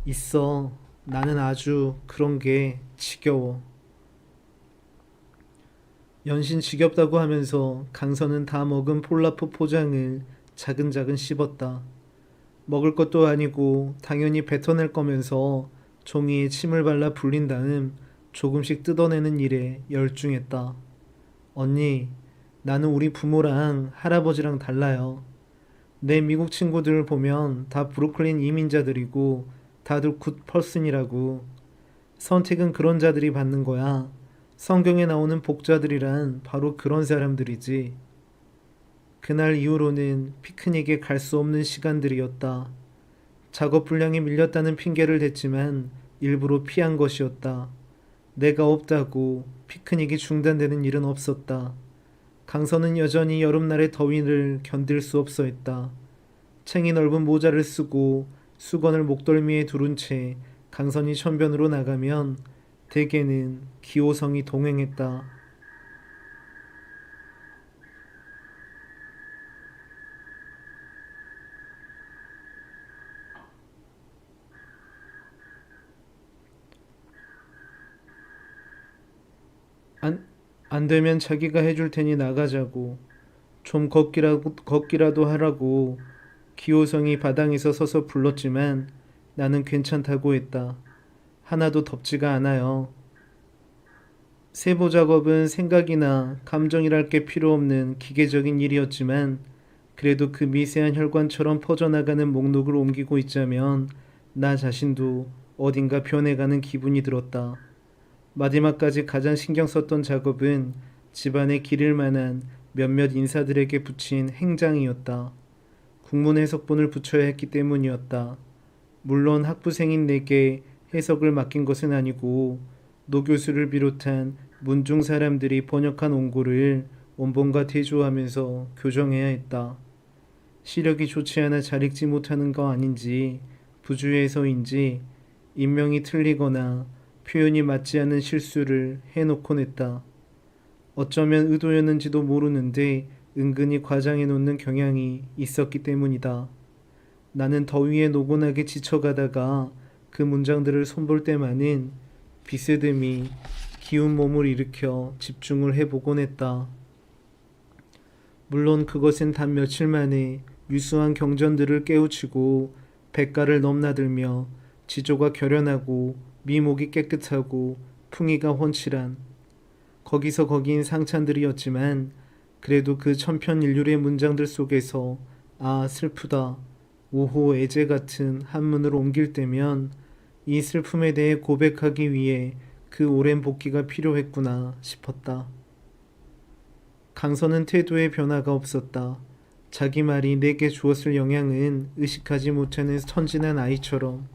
있어. 나는 아주 그런 게 지겨워. 연신 지겹다고 하면서 강선은 다 먹은 폴라포 포장을 자근자근 씹었다. 먹을 것도 아니고 당연히 뱉어낼 거면서 종이에 침을 발라 불린 다음 조금씩 뜯어내는 일에 열중했다. 언니, 나는 우리 부모랑 할아버지랑 달라요. 내 미국 친구들 보면 다 브루클린 이민자들이고 다들 굿 퍼슨이라고. 선택은 그런 자들이 받는 거야. 성경에 나오는 복자들이란 바로 그런 사람들이지. 그날 이후로는 피크닉에 갈 수 없는 시간들이었다. 작업 분량이 밀렸다는 핑계를 댔지만 일부러 피한 것이었다. 내가 없다고 피크닉이 중단되는 일은 없었다. 강선은 여전히 여름날의 더위를 견딜 수 없어 했다. 챙이 넓은 모자를 쓰고 수건을 목덜미에 두른 채 강선이 천변으로 나가면 대개는 기호성이 동행했다. 안, 안 되면 자기가 해줄 테니 나가자고. 좀 걷기라도 하라고 기호성이 바닥에서 서서 불렀지만 나는 괜찮다고 했다. 하나도 덥지가 않아요. 세보 작업은 생각이나 감정이랄 게 필요 없는 기계적인 일이었지만 그래도 그 미세한 혈관처럼 퍼져나가는 목록을 옮기고 있자면 나 자신도 어딘가 변해가는 기분이 들었다. 마지막까지 가장 신경 썼던 작업은 집안에 기를 만한 몇몇 인사들에게 붙인 행장이었다. 국문 해석본을 붙여야 했기 때문이었다. 물론 학부생인 내게 해석을 맡긴 것은 아니고 노 교수를 비롯한 문중 사람들이 번역한 원고를 원본과 대조하면서 교정해야 했다. 시력이 좋지 않아 잘 읽지 못하는 거 아닌지 부주의해서인지 인명이 틀리거나 표현이 맞지 않는 실수를 해놓곤 했다. 어쩌면 의도였는지도 모르는데 은근히 과장해 놓는 경향이 있었기 때문이다. 나는 더위에 노곤하게 지쳐가다가 그 문장들을 손볼 때만은 비스듬히 기운 몸을 일으켜 집중을 해보곤 했다. 물론 그것은 단 며칠 만에 유수한 경전들을 깨우치고 백가를 넘나들며 지조가 결연하고 미목이 깨끗하고 풍이가 훤칠한 거기서 거기인 상찬들이었지만 그래도 그 천편일률의 문장들 속에서 아 슬프다 오호 애제 같은 한문을 옮길 때면 이 슬픔에 대해 고백하기 위해 그 오랜 복기가 필요했구나 싶었다. 강선은 태도에 변화가 없었다. 자기 말이 내게 주었을 영향은 의식하지 못하는 천진한 아이처럼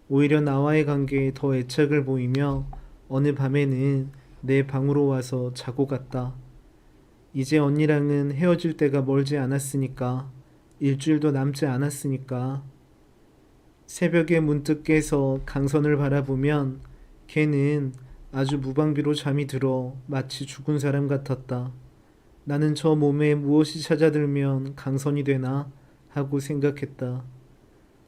오히려 나와의 관계에 더 애착을 보이며 어느 밤에는 내 방으로 와서 자고 갔다. 이제 언니랑은 헤어질 때가 멀지 않았으니까, 일주일도 남지 않았으니까. 새벽에 문득 깨서 강선을 바라보면 걔는 아주 무방비로 잠이 들어 마치 죽은 사람 같았다. 나는 저 몸에 무엇이 찾아들면 강선이 되나 하고 생각했다.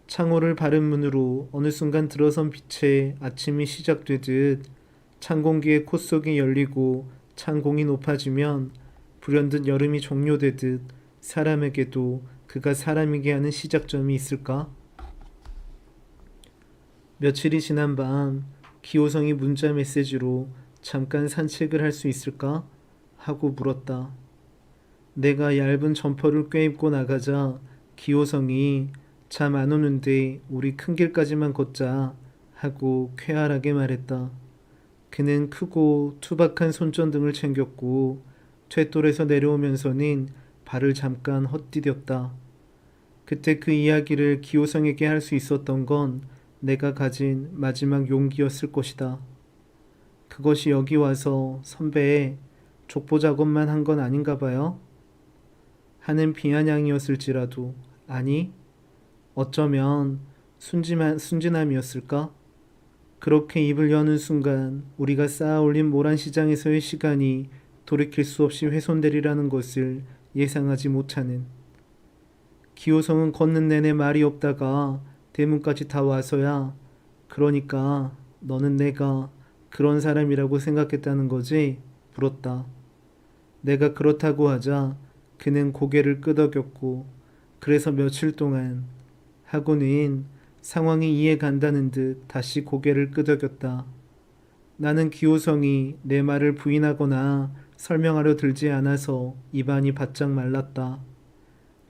창호를 바른 문으로 어느 순간 들어선 빛에 아침이 시작되듯 찬 공기의 콧속이 열리고 찬 공이 높아지면 불현듯 여름이 종료되듯 사람에게도 그가 사람이게 하는 시작점이 있을까? 며칠이 지난 밤 기호성이 문자 메시지로 잠깐 산책을 할 수 있을까? 하고 물었다. 내가 얇은 점퍼를 껴입고 나가자 기호성이 잠 안 오는데 우리 큰 길까지만 걷자 하고 쾌활하게 말했다. 그는 크고 투박한 손전등을 챙겼고 퇴돌에서 내려오면서는 발을 잠깐 헛디뎠다. 그때 그 이야기를 기호성에게 할 수 있었던 건 내가 가진 마지막 용기였을 것이다. 그것이 여기 와서 선배의 족보 작업만 한 건 아닌가 봐요? 하는 비아냥이었을지라도, 아니, 어쩌면 순진함이었을까? 그렇게 입을 여는 순간 우리가 쌓아 올린 모란시장에서의 시간이 돌이킬 수 없이 훼손되리라는 것을 예상하지 못하는. 기호성은 걷는 내내 말이 없다가 대문까지 다 와서야 그러니까 너는 내가 그런 사람이라고 생각했다는 거지? 물었다. 내가 그렇다고 하자 그는 고개를 끄덕였고 그래서 며칠 동안 하고는 상황이 이해간다는 듯 다시 고개를 끄덕였다. 나는 기호성이 내 말을 부인하거나 설명하려 들지 않아서 입안이 바짝 말랐다.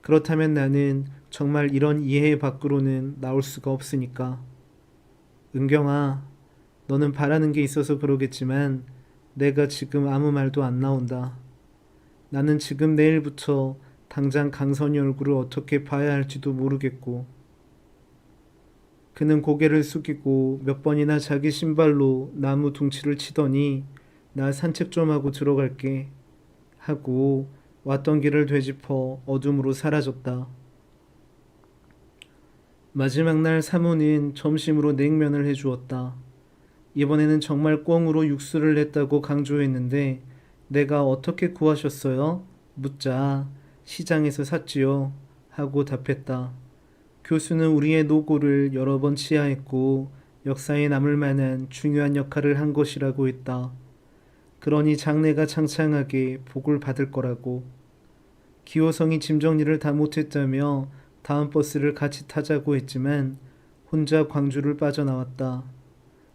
그렇다면 나는 정말 이런 이해 밖으로는 나올 수가 없으니까. 은경아, 너는 바라는 게 있어서 그러겠지만 내가 지금 아무 말도 안 나온다. 나는 지금 내일부터 당장 강선이 얼굴을 어떻게 봐야 할지도 모르겠고. 그는 고개를 숙이고 몇 번이나 자기 신발로 나무 둥치를 치더니 나 산책 좀 하고 들어갈게 하고 왔던 길을 되짚어 어둠으로 사라졌다. 마지막 날 사모는 점심으로 냉면을 해주었다. 이번에는 정말 꽁으로 육수를 냈다고 강조했는데 내가 어떻게 구하셨어요? 묻자 시장에서 샀지요 하고 답했다. 교수는 우리의 노고를 여러 번 치하했고 역사에 남을 만한 중요한 역할을 한 것이라고 했다. 그러니 장래가 창창하게 복을 받을 거라고. 기호성이 짐 정리를 다 못했다며 다음 버스를 같이 타자고 했지만 혼자 광주를 빠져나왔다.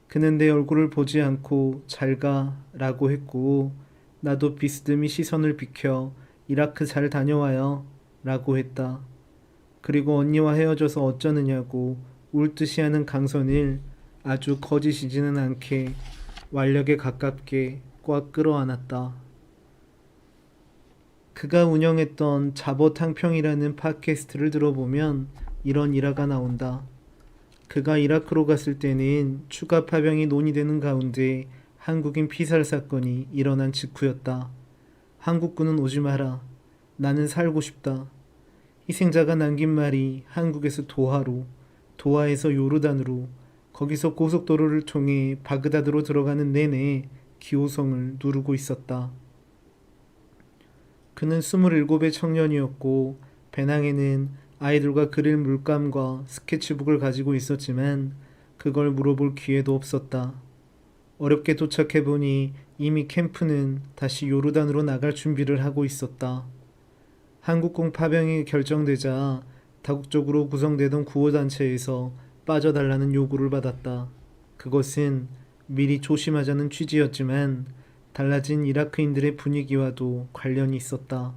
그는 내 얼굴을 보지 않고 잘 가 라고 했고 나도 비스듬히 시선을 비켜 이라크 잘 다녀와요 라고 했다. 그리고 언니와 헤어져서 어쩌느냐고 울듯이 하는 강선을 아주 거짓이지는 않게 완력에 가깝게 꽉 끌어안았다. 그가 운영했던 자버탕평이라는 팟캐스트를 들어보면 이런 일화가 나온다. 그가 이라크로 갔을 때는 추가 파병이 논의되는 가운데 한국인 피살 사건이 일어난 직후였다. 한국군은 오지 마라. 나는 살고 싶다. 희생자가 남긴 말이 한국에서 도하로, 도하에서 요르단으로, 거기서 고속도로를 통해 바그다드로 들어가는 내내 기호성을 누르고 있었다. 그는 27의 청년이었고 배낭에는 아이들과 그릴 물감과 스케치북을 가지고 있었지만 그걸 물어볼 기회도 없었다. 어렵게 도착해보니 이미 캠프는 다시 요르단으로 나갈 준비를 하고 있었다. 한국군 파병이 결정되자 다국적으로 구성되던 구호단체에서 빠져달라는 요구를 받았다. 그것은 미리 조심하자는 취지였지만 달라진 이라크인들의 분위기와도 관련이 있었다.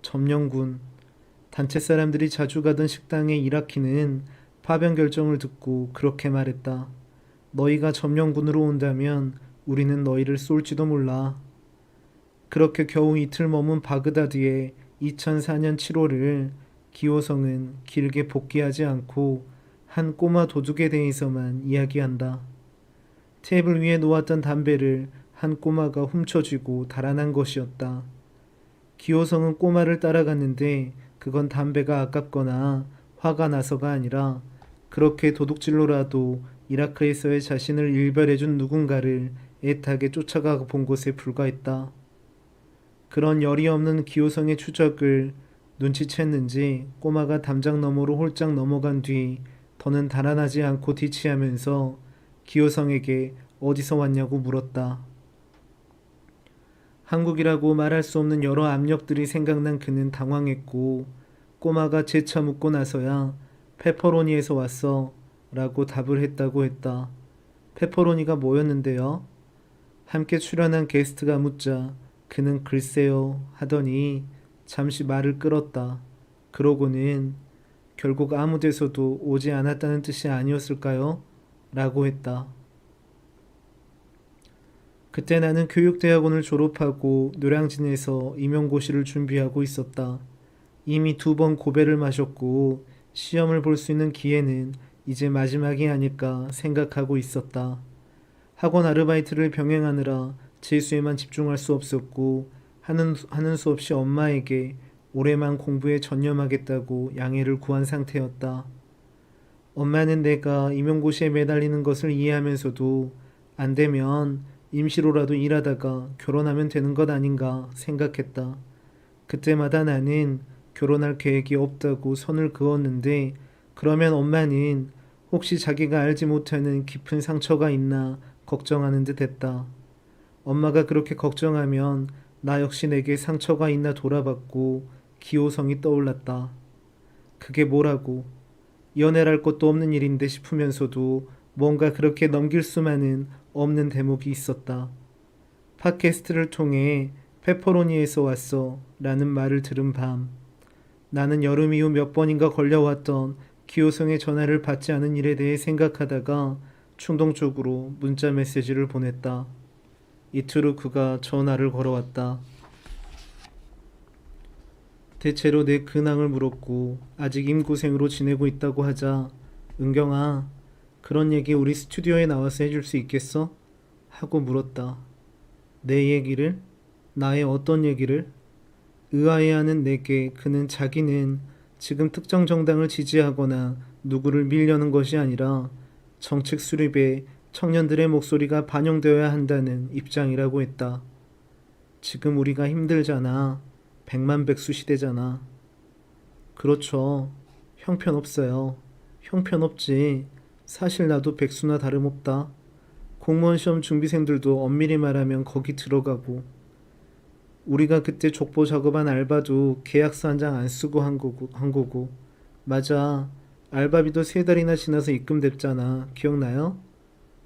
점령군, 단체 사람들이 자주 가던 식당의 이라키는 파병 결정을 듣고 그렇게 말했다. 너희가 점령군으로 온다면 우리는 너희를 쏠지도 몰라. 그렇게 겨우 이틀 머문 바그다드에 2004년 7월을 기호성은 길게 복귀하지 않고 한 꼬마 도둑에 대해서만 이야기한다. 테이블 위에 놓았던 담배를 한 꼬마가 훔쳐쥐고 달아난 것이었다. 기호성은 꼬마를 따라갔는데 그건 담배가 아깝거나 화가 나서가 아니라 그렇게 도둑질로라도 이라크에서의 자신을 일별해준 누군가를 애타게 쫓아가 본 것에 불과했다. 그런 열이 없는 기호성의 추적을 눈치챘는지 꼬마가 담장 너머로 홀짝 넘어간 뒤 더는 달아나지 않고 뒤치하면서 기호성에게 어디서 왔냐고 물었다. 한국이라고 말할 수 없는 여러 압력들이 생각난 그는 당황했고 꼬마가 재차 묻고 나서야 페퍼로니에서 왔어 라고 답을 했다고 했다. 페퍼로니가 뭐였는데요? 함께 출연한 게스트가 묻자 그는 글쎄요 하더니 잠시 말을 끌었다. 그러고는 결국 아무 데서도 오지 않았다는 뜻이 아니었을까요? 라고 했다. 그때 나는 교육대학원을 졸업하고 노량진에서 임용고시를 준비하고 있었다. 이미 2번 고배를 마셨고 시험을 볼 수 있는 기회는 이제 마지막이 아닐까 생각하고 있었다. 학원 아르바이트를 병행하느라 재수에만 집중할 수 없었고 하는 수 없이 엄마에게 올해만 공부에 전념하겠다고 양해를 구한 상태였다. 엄마는 내가 임용고시에 매달리는 것을 이해하면서도 안 되면 임시로라도 일하다가 결혼하면 되는 것 아닌가 생각했다. 그때마다 나는 결혼할 계획이 없다고 선을 그었는데 그러면 엄마는 혹시 자기가 알지 못하는 깊은 상처가 있나 걱정하는 듯 했다. 엄마가 그렇게 걱정하면 나 역시 내게 상처가 있나 돌아봤고 기호성이 떠올랐다. 그게 뭐라고? 연애랄 것도 없는 일인데 싶으면서도 뭔가 그렇게 넘길 수만은 없는 대목이 있었다. 팟캐스트를 통해 페퍼로니에서 왔어 라는 말을 들은 밤 나는 여름 이후 몇 번인가 걸려왔던 기호성의 전화를 받지 않은 일에 대해 생각하다가 충동적으로 문자 메시지를 보냈다. 이틀 후 그가 전화를 걸어왔다. 대체로 내 근황을 물었고 아직 임고생으로 지내고 있다고 하자 은경아 그런 얘기 우리 스튜디오에 나와서 해줄 수 있겠어? 하고 물었다. 내 얘기를? 나의 어떤 얘기를? 의아해하는 내게 그는 자기는 지금 특정 정당을 지지하거나 누구를 밀려는 것이 아니라 정책 수립에 청년들의 목소리가 반영되어야 한다는 입장이라고 했다. 지금 우리가 힘들잖아. 백만백수 시대잖아. 그렇죠. 형편없어요. 형편없지. 사실 나도 백수나 다름없다. 공무원 시험 준비생들도 엄밀히 말하면 거기 들어가고 우리가 그때 족보 작업한 알바도 계약서 한 장 안 쓰고 한 거고 맞아. 알바비도 3달이나 지나서 입금됐잖아. 기억나요?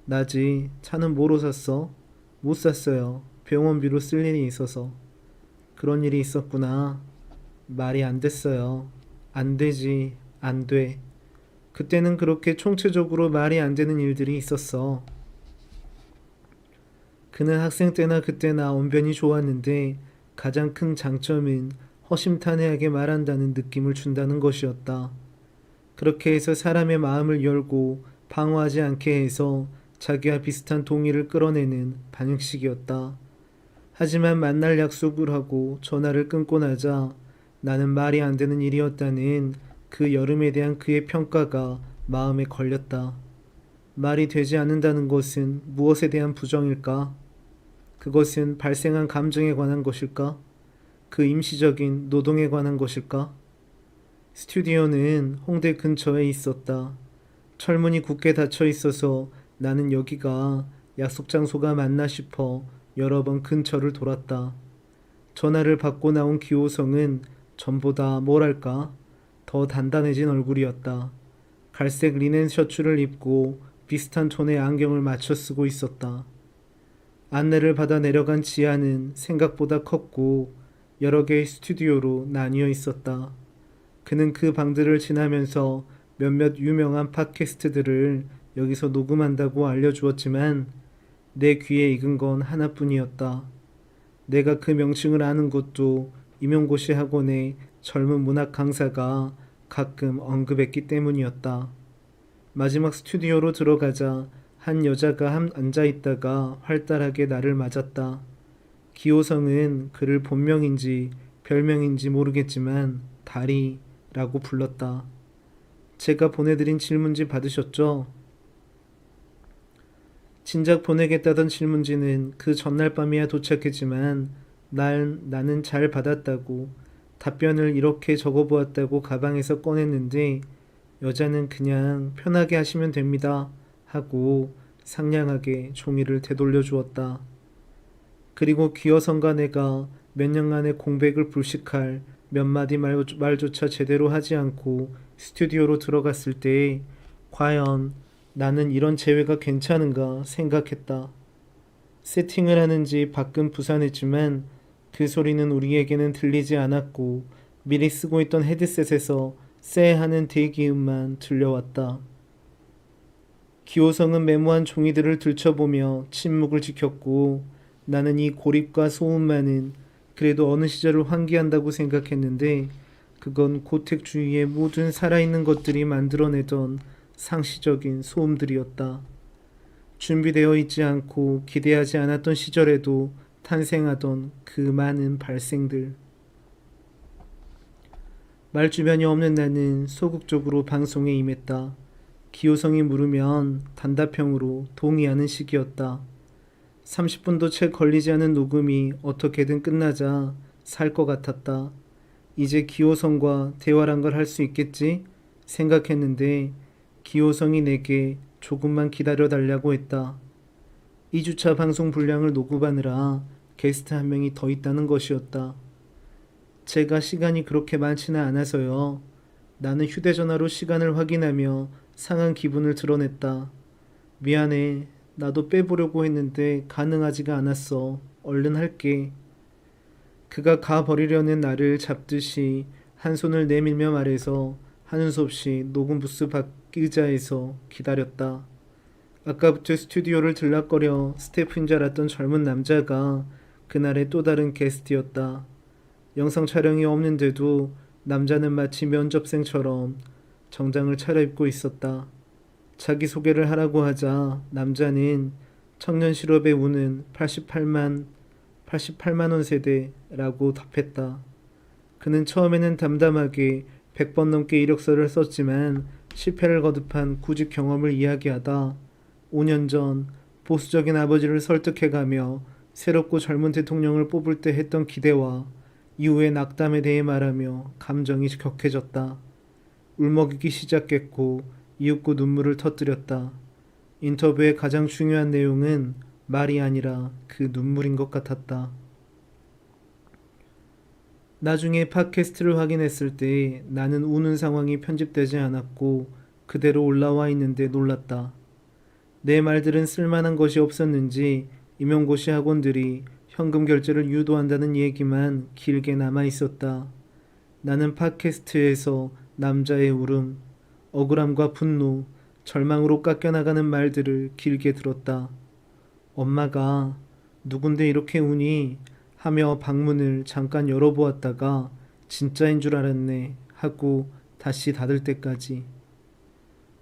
나지. 차는 뭐로 샀어? 못 샀어요. 병원비로 쓸 일이 있어서. 그런 일이 있었구나. 말이 안 됐어요. 안 되지. 안 돼. 그때는 그렇게 총체적으로 말이 안 되는 일들이 있었어. 그는 학생 때나 그때나 언변이 좋았는데 가장 큰 장점은 허심탄회하게 말한다는 느낌을 준다는 것이었다. 그렇게 해서 사람의 마음을 열고 방어하지 않게 해서 자기와 비슷한 동의를 끌어내는 방식이었다. 하지만 만날 약속을 하고 전화를 끊고 나자 나는 말이 안 되는 일이었다는 그 여름에 대한 그의 평가가 마음에 걸렸다. 말이 되지 않는다는 것은 무엇에 대한 부정일까? 그것은 발생한 감정에 관한 것일까? 그 임시적인 노동에 관한 것일까? 스튜디오는 홍대 근처에 있었다. 철문이 굳게 닫혀 있어서 나는 여기가 약속 장소가 맞나 싶어 여러 번 근처를 돌았다. 전화를 받고 나온 기호성은 전보다 뭐랄까 더 단단해진 얼굴이었다. 갈색 리넨 셔츠를 입고 비슷한 톤의 안경을 맞춰 쓰고 있었다. 안내를 받아 내려간 지하는 생각보다 컸고 여러 개의 스튜디오로 나뉘어 있었다. 그는 그 방들을 지나면서 몇몇 유명한 팟캐스트들을 여기서 녹음한다고 알려주었지만 내 귀에 익은 건 하나뿐이었다. 내가 그 명칭을 아는 것도 임용고시 학원의 젊은 문학 강사가 가끔 언급했기 때문이었다. 마지막 스튜디오로 들어가자 한 여자가 앉아있다가 활달하게 나를 맞았다. 기호성은 그를 본명인지 별명인지 모르겠지만 다리라고 불렀다. 제가 보내드린 질문지 받으셨죠? 진작 보내겠다던 질문지는 그 전날 밤이야 도착했지만 나는 잘 받았다고 답변을 이렇게 적어보았다고 가방에서 꺼냈는데 여자는 그냥 편하게 하시면 됩니다 하고 상냥하게 종이를 되돌려 주었다. 그리고 기어성과 내가 몇 년간의 공백을 불식할 몇 마디 말조차 제대로 하지 않고 스튜디오로 들어갔을 때 과연 나는 이런 재회가 괜찮은가 생각했다. 세팅을 하는지 밖은 부산했지만 그 소리는 우리에게는 들리지 않았고 미리 쓰고 있던 헤드셋에서 쎄하는 대기음만 들려왔다. 기호성은 메모한 종이들을 들춰보며 침묵을 지켰고 나는 이 고립과 소음만은 그래도 어느 시절을 환기한다고 생각했는데 그건 고택주의의 모든 살아있는 것들이 만들어내던 상시적인 소음들이었다. 준비되어 있지 않고 기대하지 않았던 시절에도 탄생하던 그 많은 발생들. 말주변이 없는 나는 소극적으로 방송에 임했다. 기호성이 물으면 단답형으로 동의하는 식이었다. 30분도 채 걸리지 않은 녹음이 어떻게든 끝나자 살 것 같았다. 이제 기호성과 대화란 걸 할 수 있겠지? 생각했는데 기호성이 내게 조금만 기다려달라고 했다. 2주차 방송 분량을 녹음하느라 게스트 한 명이 더 있다는 것이었다. 제가 시간이 그렇게 많지는 않아서요. 나는 휴대전화로 시간을 확인하며 상한 기분을 드러냈다. 미안해. 나도 빼보려고 했는데 가능하지가 않았어. 얼른 할게. 그가 가버리려는 나를 잡듯이 한 손을 내밀며 말해서 하는 수 없이 녹음 부스 밖 의자에서 기다렸다. 아까부터 스튜디오를 들락거려 스태프인 줄 알았던 젊은 남자가 그날의 또 다른 게스트였다. 영상 촬영이 없는데도 남자는 마치 면접생처럼 정장을 차려입고 있었다. 자기소개를 하라고 하자 남자는 청년 실업에 우는 88만 원 세대라고 답했다. 그는 처음에는 담담하게 100번 넘게 이력서를 썼지만 실패를 거듭한 구직 경험을 이야기하다 5년 전 보수적인 아버지를 설득해가며 새롭고 젊은 대통령을 뽑을 때 했던 기대와 이후의 낙담에 대해 말하며 감정이 격해졌다. 울먹이기 시작했고 이윽고 눈물을 터뜨렸다. 인터뷰의 가장 중요한 내용은 말이 아니라 그 눈물인 것 같았다. 나중에 팟캐스트를 확인했을 때 나는 우는 상황이 편집되지 않았고 그대로 올라와 있는데 놀랐다. 내 말들은 쓸만한 것이 없었는지 임용고시 학원들이 현금 결제를 유도한다는 얘기만 길게 남아 있었다. 나는 팟캐스트에서 남자의 울음, 억울함과 분노, 절망으로 깎여나가는 말들을 길게 들었다. 엄마가 누군데 이렇게 우니? 하며 방문을 잠깐 열어보았다가 진짜인 줄 알았네 하고 다시 닫을 때까지.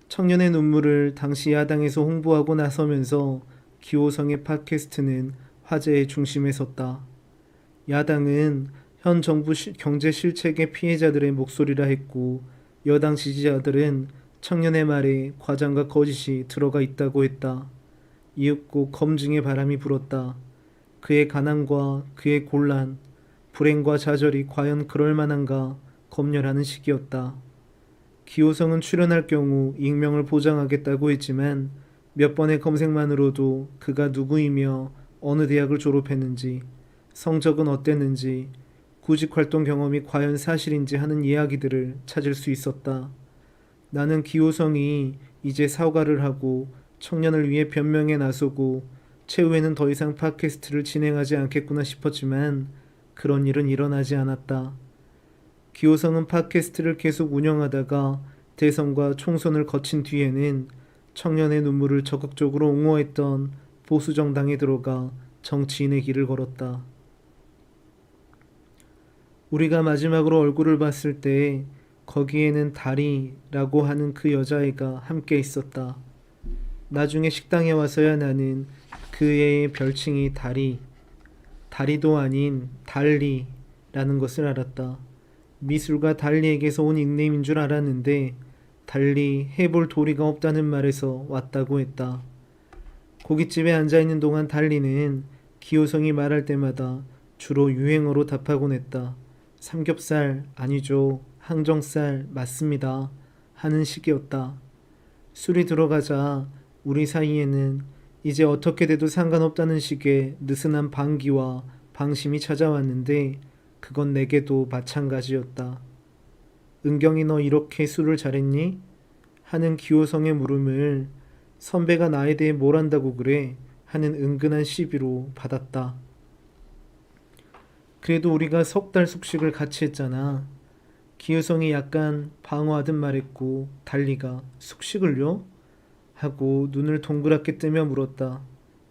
청년의 눈물을 당시 야당에서 홍보하고 나서면서 기호성의 팟캐스트는 화제의 중심에 섰다. 야당은 현 정부 경제 실책의 피해자들의 목소리라 했고 여당 지지자들은 청년의 말에 과장과 거짓이 들어가 있다고 했다. 이윽고 검증의 바람이 불었다. 그의 가난과 그의 곤란, 불행과 좌절이 과연 그럴 만한가 검열하는 시기였다. 기호성은 출연할 경우 익명을 보장하겠다고 했지만 몇 번의 검색만으로도 그가 누구이며 어느 대학을 졸업했는지, 성적은 어땠는지, 구직활동 경험이 과연 사실인지 하는 이야기들을 찾을 수 있었다. 나는 기호성이 이제 사과를 하고 청년을 위해 변명에 나서고 최후에는 더 이상 팟캐스트를 진행하지 않겠구나 싶었지만 그런 일은 일어나지 않았다. 기호성은 팟캐스트를 계속 운영하다가 대선과 총선을 거친 뒤에는 청년의 눈물을 적극적으로 옹호했던 보수정당에 들어가 정치인의 길을 걸었다. 우리가 마지막으로 얼굴을 봤을 때 거기에는 다리라고 하는 그 여자애가 함께 있었다. 나중에 식당에 와서야 나는 그 애의 별칭이 다리도 아닌 달리라는 것을 알았다. 미술가 달리에게서 온 닉네임인 줄 알았는데 달리 해볼 도리가 없다는 말에서 왔다고 했다. 고깃집에 앉아있는 동안 달리는 기호성이 말할 때마다 주로 유행어로 답하곤 했다. 삼겹살 아니죠. 항정살 맞습니다. 하는 식이었다. 술이 들어가자 우리 사이에는 이제 어떻게 돼도 상관없다는 식의 느슨한 반기와 방심이 찾아왔는데 그건 내게도 마찬가지였다. 은경이 너 이렇게 술을 잘했니? 하는 기호성의 물음을 선배가 나에 대해 뭘 안다고 그래? 하는 은근한 시비로 받았다. 그래도 우리가 석 달 숙식을 같이 했잖아. 기우성이 약간 방어하듯 말했고 달리가 숙식을요? 하고 눈을 동그랗게 뜨며 물었다.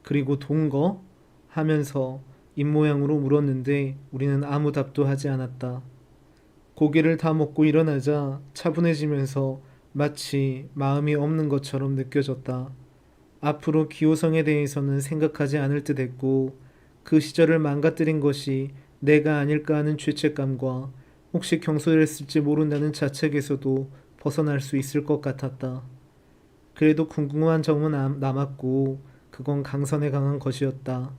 그리고 동거? 하면서 입모양으로 물었는데 우리는 아무 답도 하지 않았다. 고기를 다 먹고 일어나자 차분해지면서 마치 마음이 없는 것처럼 느껴졌다. 앞으로 기호성에 대해서는 생각하지 않을 듯 했고 그 시절을 망가뜨린 것이 내가 아닐까 하는 죄책감과 혹시 경솔했을지 모른다는 자책에서도 벗어날 수 있을 것 같았다. 그래도 궁금한 점은 남았고 그건 강선에 강한 것이었다.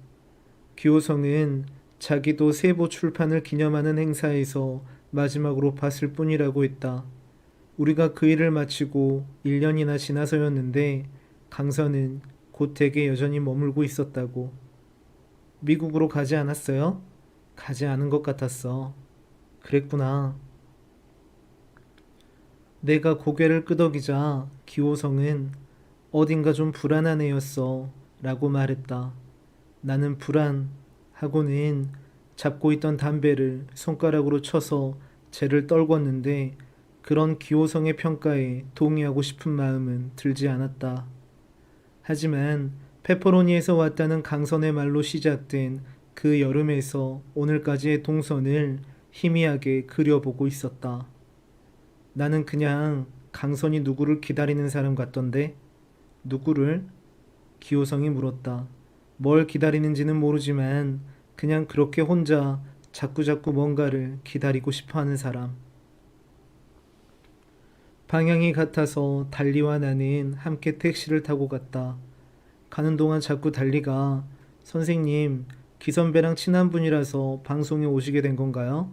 기호성은 자기도 세보 출판을 기념하는 행사에서 마지막으로 봤을 뿐이라고 했다. 우리가 그 일을 마치고 1년이나 지나서였는데 강선은 곧 댁에 여전히 머물고 있었다고. 미국으로 가지 않았어요? 가지 않은 것 같았어. 그랬구나. 내가 고개를 끄덕이자 기호성은 어딘가 좀 불안한 애였어 라고 말했다. 나는 불안하고는 잡고 있던 담배를 손가락으로 쳐서 쟤를 떨궜는데 그런 기호성의 평가에 동의하고 싶은 마음은 들지 않았다. 하지만 페퍼로니에서 왔다는 강선의 말로 시작된 그 여름에서 오늘까지의 동선을 희미하게 그려보고 있었다. 나는 그냥 강선이 누구를 기다리는 사람 같던데? 누구를? 기호성이 물었다. 뭘 기다리는지는 모르지만 그냥 그렇게 혼자 자꾸자꾸 뭔가를 기다리고 싶어하는 사람. 방향이 같아서 달리와 나는 함께 택시를 타고 갔다. 가는 동안 자꾸 달리가 선생님, 기선배랑 친한 분이라서 방송에 오시게 된 건가요?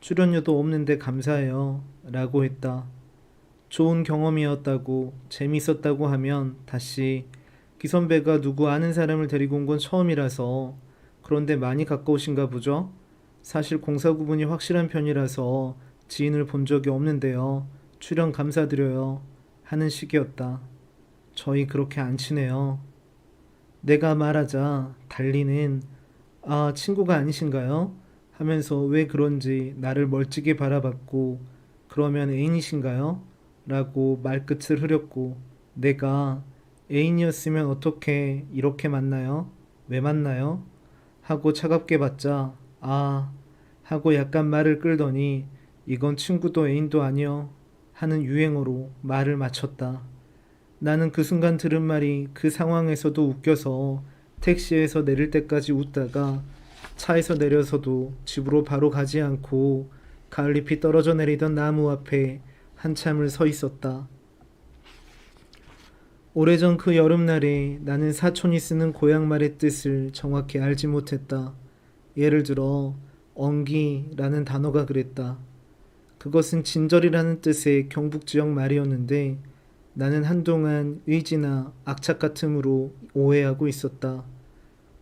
출연료도 없는데 감사해요. 라고 했다. 좋은 경험이었다고 재밌었다고 하면 다시 기선배가 누구 아는 사람을 데리고 온 건 처음이라서 그런데 많이 가까우신가 보죠? 사실 공사 구분이 확실한 편이라서 지인을 본 적이 없는데요. 출연 감사드려요. 하는 식이었다. 저희 그렇게 안 친해요. 내가 말하자 달리는 아, 친구가 아니신가요? 하면서 왜 그런지 나를 멀찍이 바라봤고 그러면 애인이신가요? 라고 말끝을 흐렸고 내가 애인이었으면 어떻게 이렇게 만나요? 왜 만나요? 하고 차갑게 받자 아 하고 약간 말을 끌더니 이건 친구도 애인도 아니여 하는 유행어로 말을 마쳤다. 나는 그 순간 들은 말이 그 상황에서도 웃겨서 택시에서 내릴 때까지 웃다가 차에서 내려서도 집으로 바로 가지 않고 가을잎이 떨어져 내리던 나무 앞에 한참을 서 있었다. 오래전 그 여름날에 나는 사촌이 쓰는 고향말의 뜻을 정확히 알지 못했다. 예를 들어 엉기라는 단어가 그랬다. 그것은 진절이라는 뜻의 경북지역 말이었는데 나는 한동안 의지나 악착 같음으로 오해하고 있었다.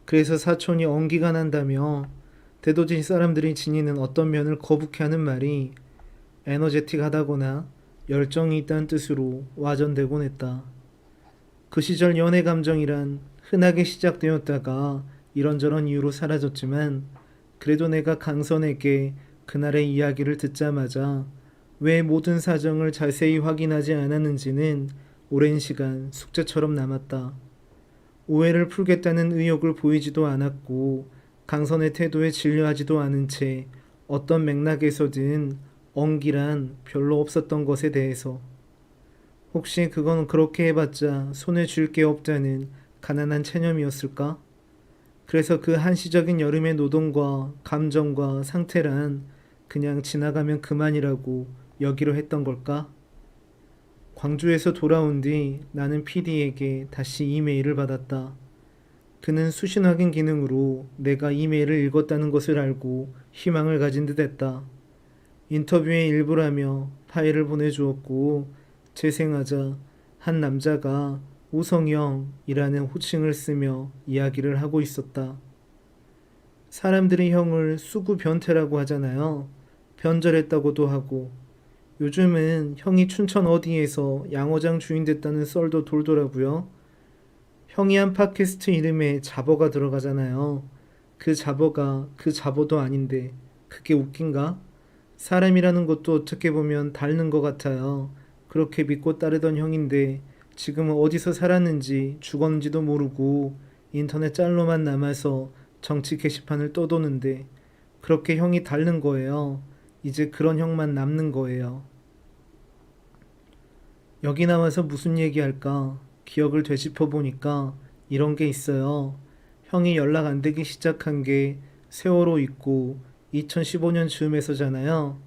그래서 사촌이 엉기가 난다며 대도시 사람들이 지니는 어떤 면을 거북해하는 말이 에너제틱하다거나 열정이 있다는 뜻으로 와전되곤 했다. 그 시절 연애 감정이란 흔하게 시작되었다가 이런저런 이유로 사라졌지만 그래도 내가 강선에게 그날의 이야기를 듣자마자 왜 모든 사정을 자세히 확인하지 않았는지는 오랜 시간 숙제처럼 남았다. 오해를 풀겠다는 의욕을 보이지도 않았고 강선의 태도에 진료하지도 않은 채 어떤 맥락에서든 엉기란 별로 없었던 것에 대해서. 혹시 그건 그렇게 해봤자 손에 쥘 게 없다는 가난한 체념이었을까? 그래서 그 한시적인 여름의 노동과 감정과 상태란 그냥 지나가면 그만이라고 여기로 했던 걸까? 광주에서 돌아온 뒤 나는 PD에게 다시 이메일을 받았다. 그는 수신 확인 기능으로 내가 이메일을 읽었다는 것을 알고 희망을 가진 듯 했다. 인터뷰의 일부라며 파일을 보내주었고, 재생하자 한 남자가 우성형이라는 호칭을 쓰며 이야기를 하고 있었다. 사람들이 형을 수구 변태라고 하잖아요. 변절했다고도 하고, 요즘은 형이 춘천 어디에서 양어장 주인 됐다는 썰도 돌더라고요. 형이 한 팟캐스트 이름에 잡어가 들어가잖아요. 그 잡어가 그 잡어도 아닌데 그게 웃긴가? 사람이라는 것도 어떻게 보면 닳는 것 같아요. 그렇게 믿고 따르던 형인데 지금은 어디서 살았는지 죽었는지도 모르고 인터넷 짤로만 남아서 정치 게시판을 떠도는데 그렇게 형이 닳는 거예요. 이제 그런 형만 남는 거예요. 여기 나와서 무슨 얘기할까? 기억을 되짚어 보니까 이런 게 있어요. 형이 연락 안 되기 시작한 게 세월호 있고 2015년 즈음에서잖아요.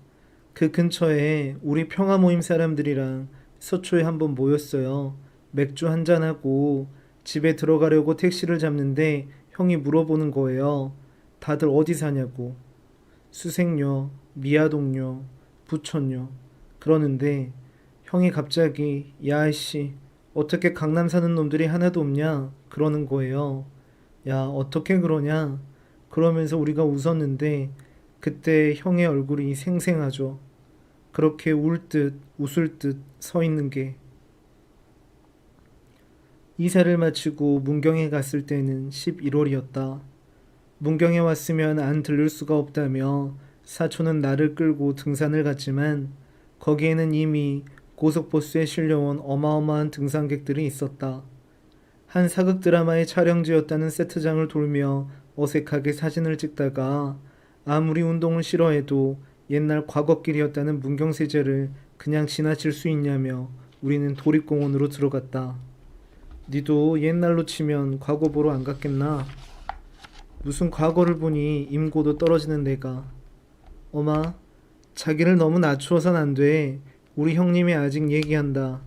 그 근처에 우리 평화 모임 사람들이랑 서초에 한번 모였어요. 맥주 한잔하고 집에 들어가려고 택시를 잡는데 형이 물어보는 거예요. 다들 어디 사냐고. 수색요, 미아동요, 부천요. 그러는데 형이 갑자기 야 이씨 어떻게 강남 사는 놈들이 하나도 없냐 그러는 거예요. 야 어떻게 그러냐 그러면서 우리가 웃었는데 그때 형의 얼굴이 생생하죠. 그렇게 울 듯 웃을 듯 서 있는 게. 이사를 마치고 문경에 갔을 때는 11월이었다. 문경에 왔으면 안 들를 수가 없다며 사촌은 나를 끌고 등산을 갔지만 거기에는 이미 고속버스에 실려온 어마어마한 등산객들이 있었다. 한 사극 드라마의 촬영지였다는 세트장을 돌며 어색하게 사진을 찍다가 아무리 운동을 싫어해도 옛날 과거길이었다는 문경세제를 그냥 지나칠 수 있냐며 우리는 도립공원으로 들어갔다. 니도 옛날로 치면 과거 보러 안 갔겠나? 무슨 과거를 보니 임고도 떨어지는 내가. 어마, 자기를 너무 낮추어선 안 돼. 우리 형님이 아직 얘기한다.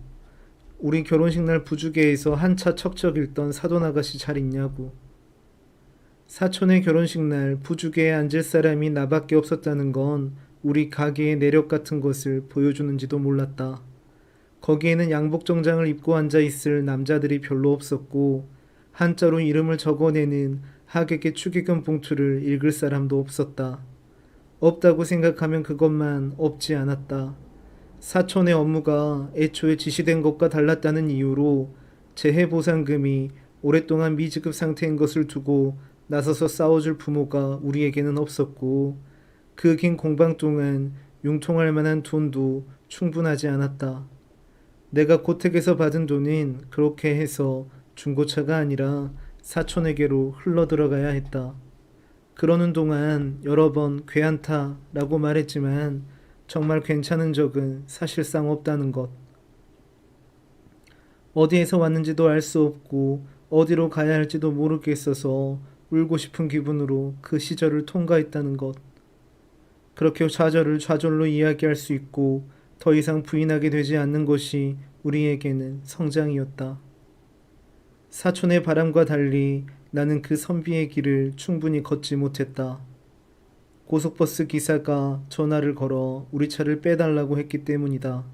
우리 결혼식 날 부주개에서 한차 척척 읽던 사돈 아가씨 잘 있냐고. 사촌의 결혼식 날 부주개에 앉을 사람이 나밖에 없었다는 건 우리 가게의 내력 같은 것을 보여주는지도 몰랐다. 거기에는 양복 정장을 입고 앉아 있을 남자들이 별로 없었고 한자로 이름을 적어내는 하객의 축의금 봉투를 읽을 사람도 없었다. 없다고 생각하면 그것만 없지 않았다. 사촌의 업무가 애초에 지시된 것과 달랐다는 이유로 재해보상금이 오랫동안 미지급 상태인 것을 두고 나서서 싸워줄 부모가 우리에게는 없었고 그 긴 공방 동안 융통할 만한 돈도 충분하지 않았다. 내가 고택에서 받은 돈은 그렇게 해서 중고차가 아니라 사촌에게로 흘러들어가야 했다. 그러는 동안 여러 번 괜찮다라고 말했지만 정말 괜찮은 적은 사실상 없다는 것. 어디에서 왔는지도 알 수 없고 어디로 가야 할지도 모르겠어서 울고 싶은 기분으로 그 시절을 통과했다는 것. 그렇게 좌절을 좌절로 이야기할 수 있고 더 이상 부인하게 되지 않는 것이 우리에게는 성장이었다. 사촌의 바람과 달리 나는 그 선비의 길을 충분히 걷지 못했다. 고속버스 기사가 전화를 걸어 우리 차를 빼달라고 했기 때문이다.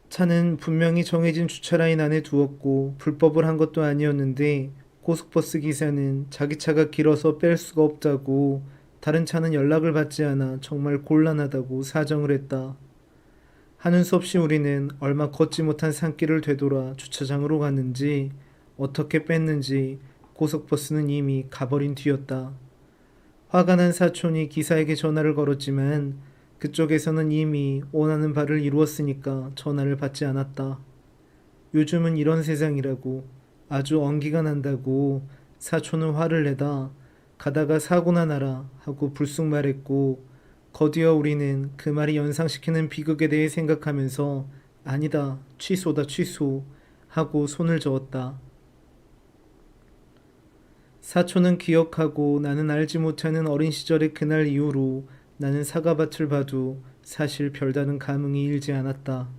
차는 분명히 정해진 주차라인 안에 두었고 불법을 한 것도 아니었는데 고속버스 기사는 자기 차가 길어서 뺄 수가 없다고 다른 차는 연락을 받지 않아 정말 곤란하다고 사정을 했다. 하는 수 없이 우리는 얼마 걷지 못한 산길을 되돌아 주차장으로 갔는지 어떻게 뺐는지 고속버스는 이미 가버린 뒤였다. 화가 난 사촌이 기사에게 전화를 걸었지만 그쪽에서는 이미 원하는 바를 이루었으니까 전화를 받지 않았다. 요즘은 이런 세상이라고 아주 언기가 난다고 사촌은 화를 내다 가다가 사고나 나라 하고 불쑥 말했고 거디어 우리는 그 말이 연상시키는 비극에 대해 생각하면서 아니다, 취소다, 취소 하고 손을 저었다. 사촌은 기억하고 나는 알지 못하는 어린 시절의 그날 이후로 나는 사과밭을 봐도 사실 별다른 감흥이 일지 않았다.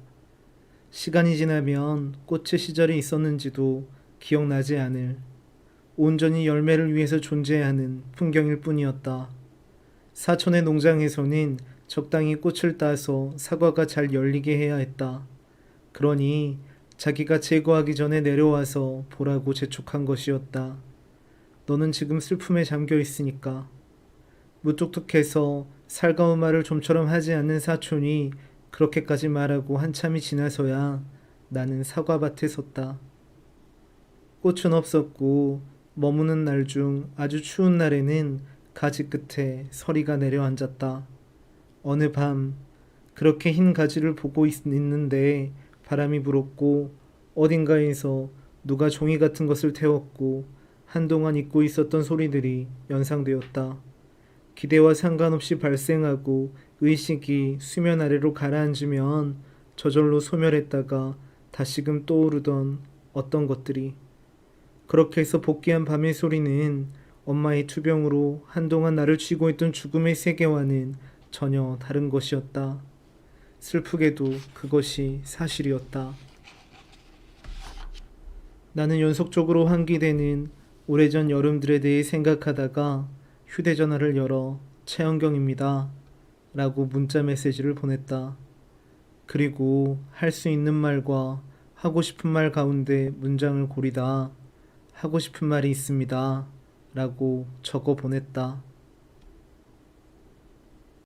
시간이 지나면 꽃의 시절이 있었는지도 기억나지 않을 온전히 열매를 위해서 존재하는 풍경일 뿐이었다. 사촌의 농장에서는 적당히 꽃을 따서 사과가 잘 열리게 해야 했다. 그러니 자기가 제거하기 전에 내려와서 보라고 재촉한 것이었다. 너는 지금 슬픔에 잠겨 있으니까. 무뚝뚝해서 살가운 말을 좀처럼 하지 않는 사촌이 그렇게까지 말하고 한참이 지나서야 나는 사과밭에 섰다. 꽃은 없었고 머무는 날 중 아주 추운 날에는 가지 끝에 서리가 내려앉았다. 어느 밤 그렇게 흰 가지를 보고 있는데 바람이 불었고 어딘가에서 누가 종이 같은 것을 태웠고 한동안 잊고 있었던 소리들이 연상되었다. 기대와 상관없이 발생하고 의식이 수면 아래로 가라앉으면 저절로 소멸했다가 다시금 떠오르던 어떤 것들이 그렇게 해서 복귀한 밤의 소리는 엄마의 투병으로 한동안 나를 쥐고 있던 죽음의 세계와는 전혀 다른 것이었다. 슬프게도 그것이 사실이었다. 나는 연속적으로 환기되는 오래전 여름들에 대해 생각하다가 휴대전화를 열어 최영경입니다 라고 문자 메시지를 보냈다. 그리고 할 수 있는 말과 하고 싶은 말 가운데 문장을 고르다 하고 싶은 말이 있습니다 라고 적어 보냈다.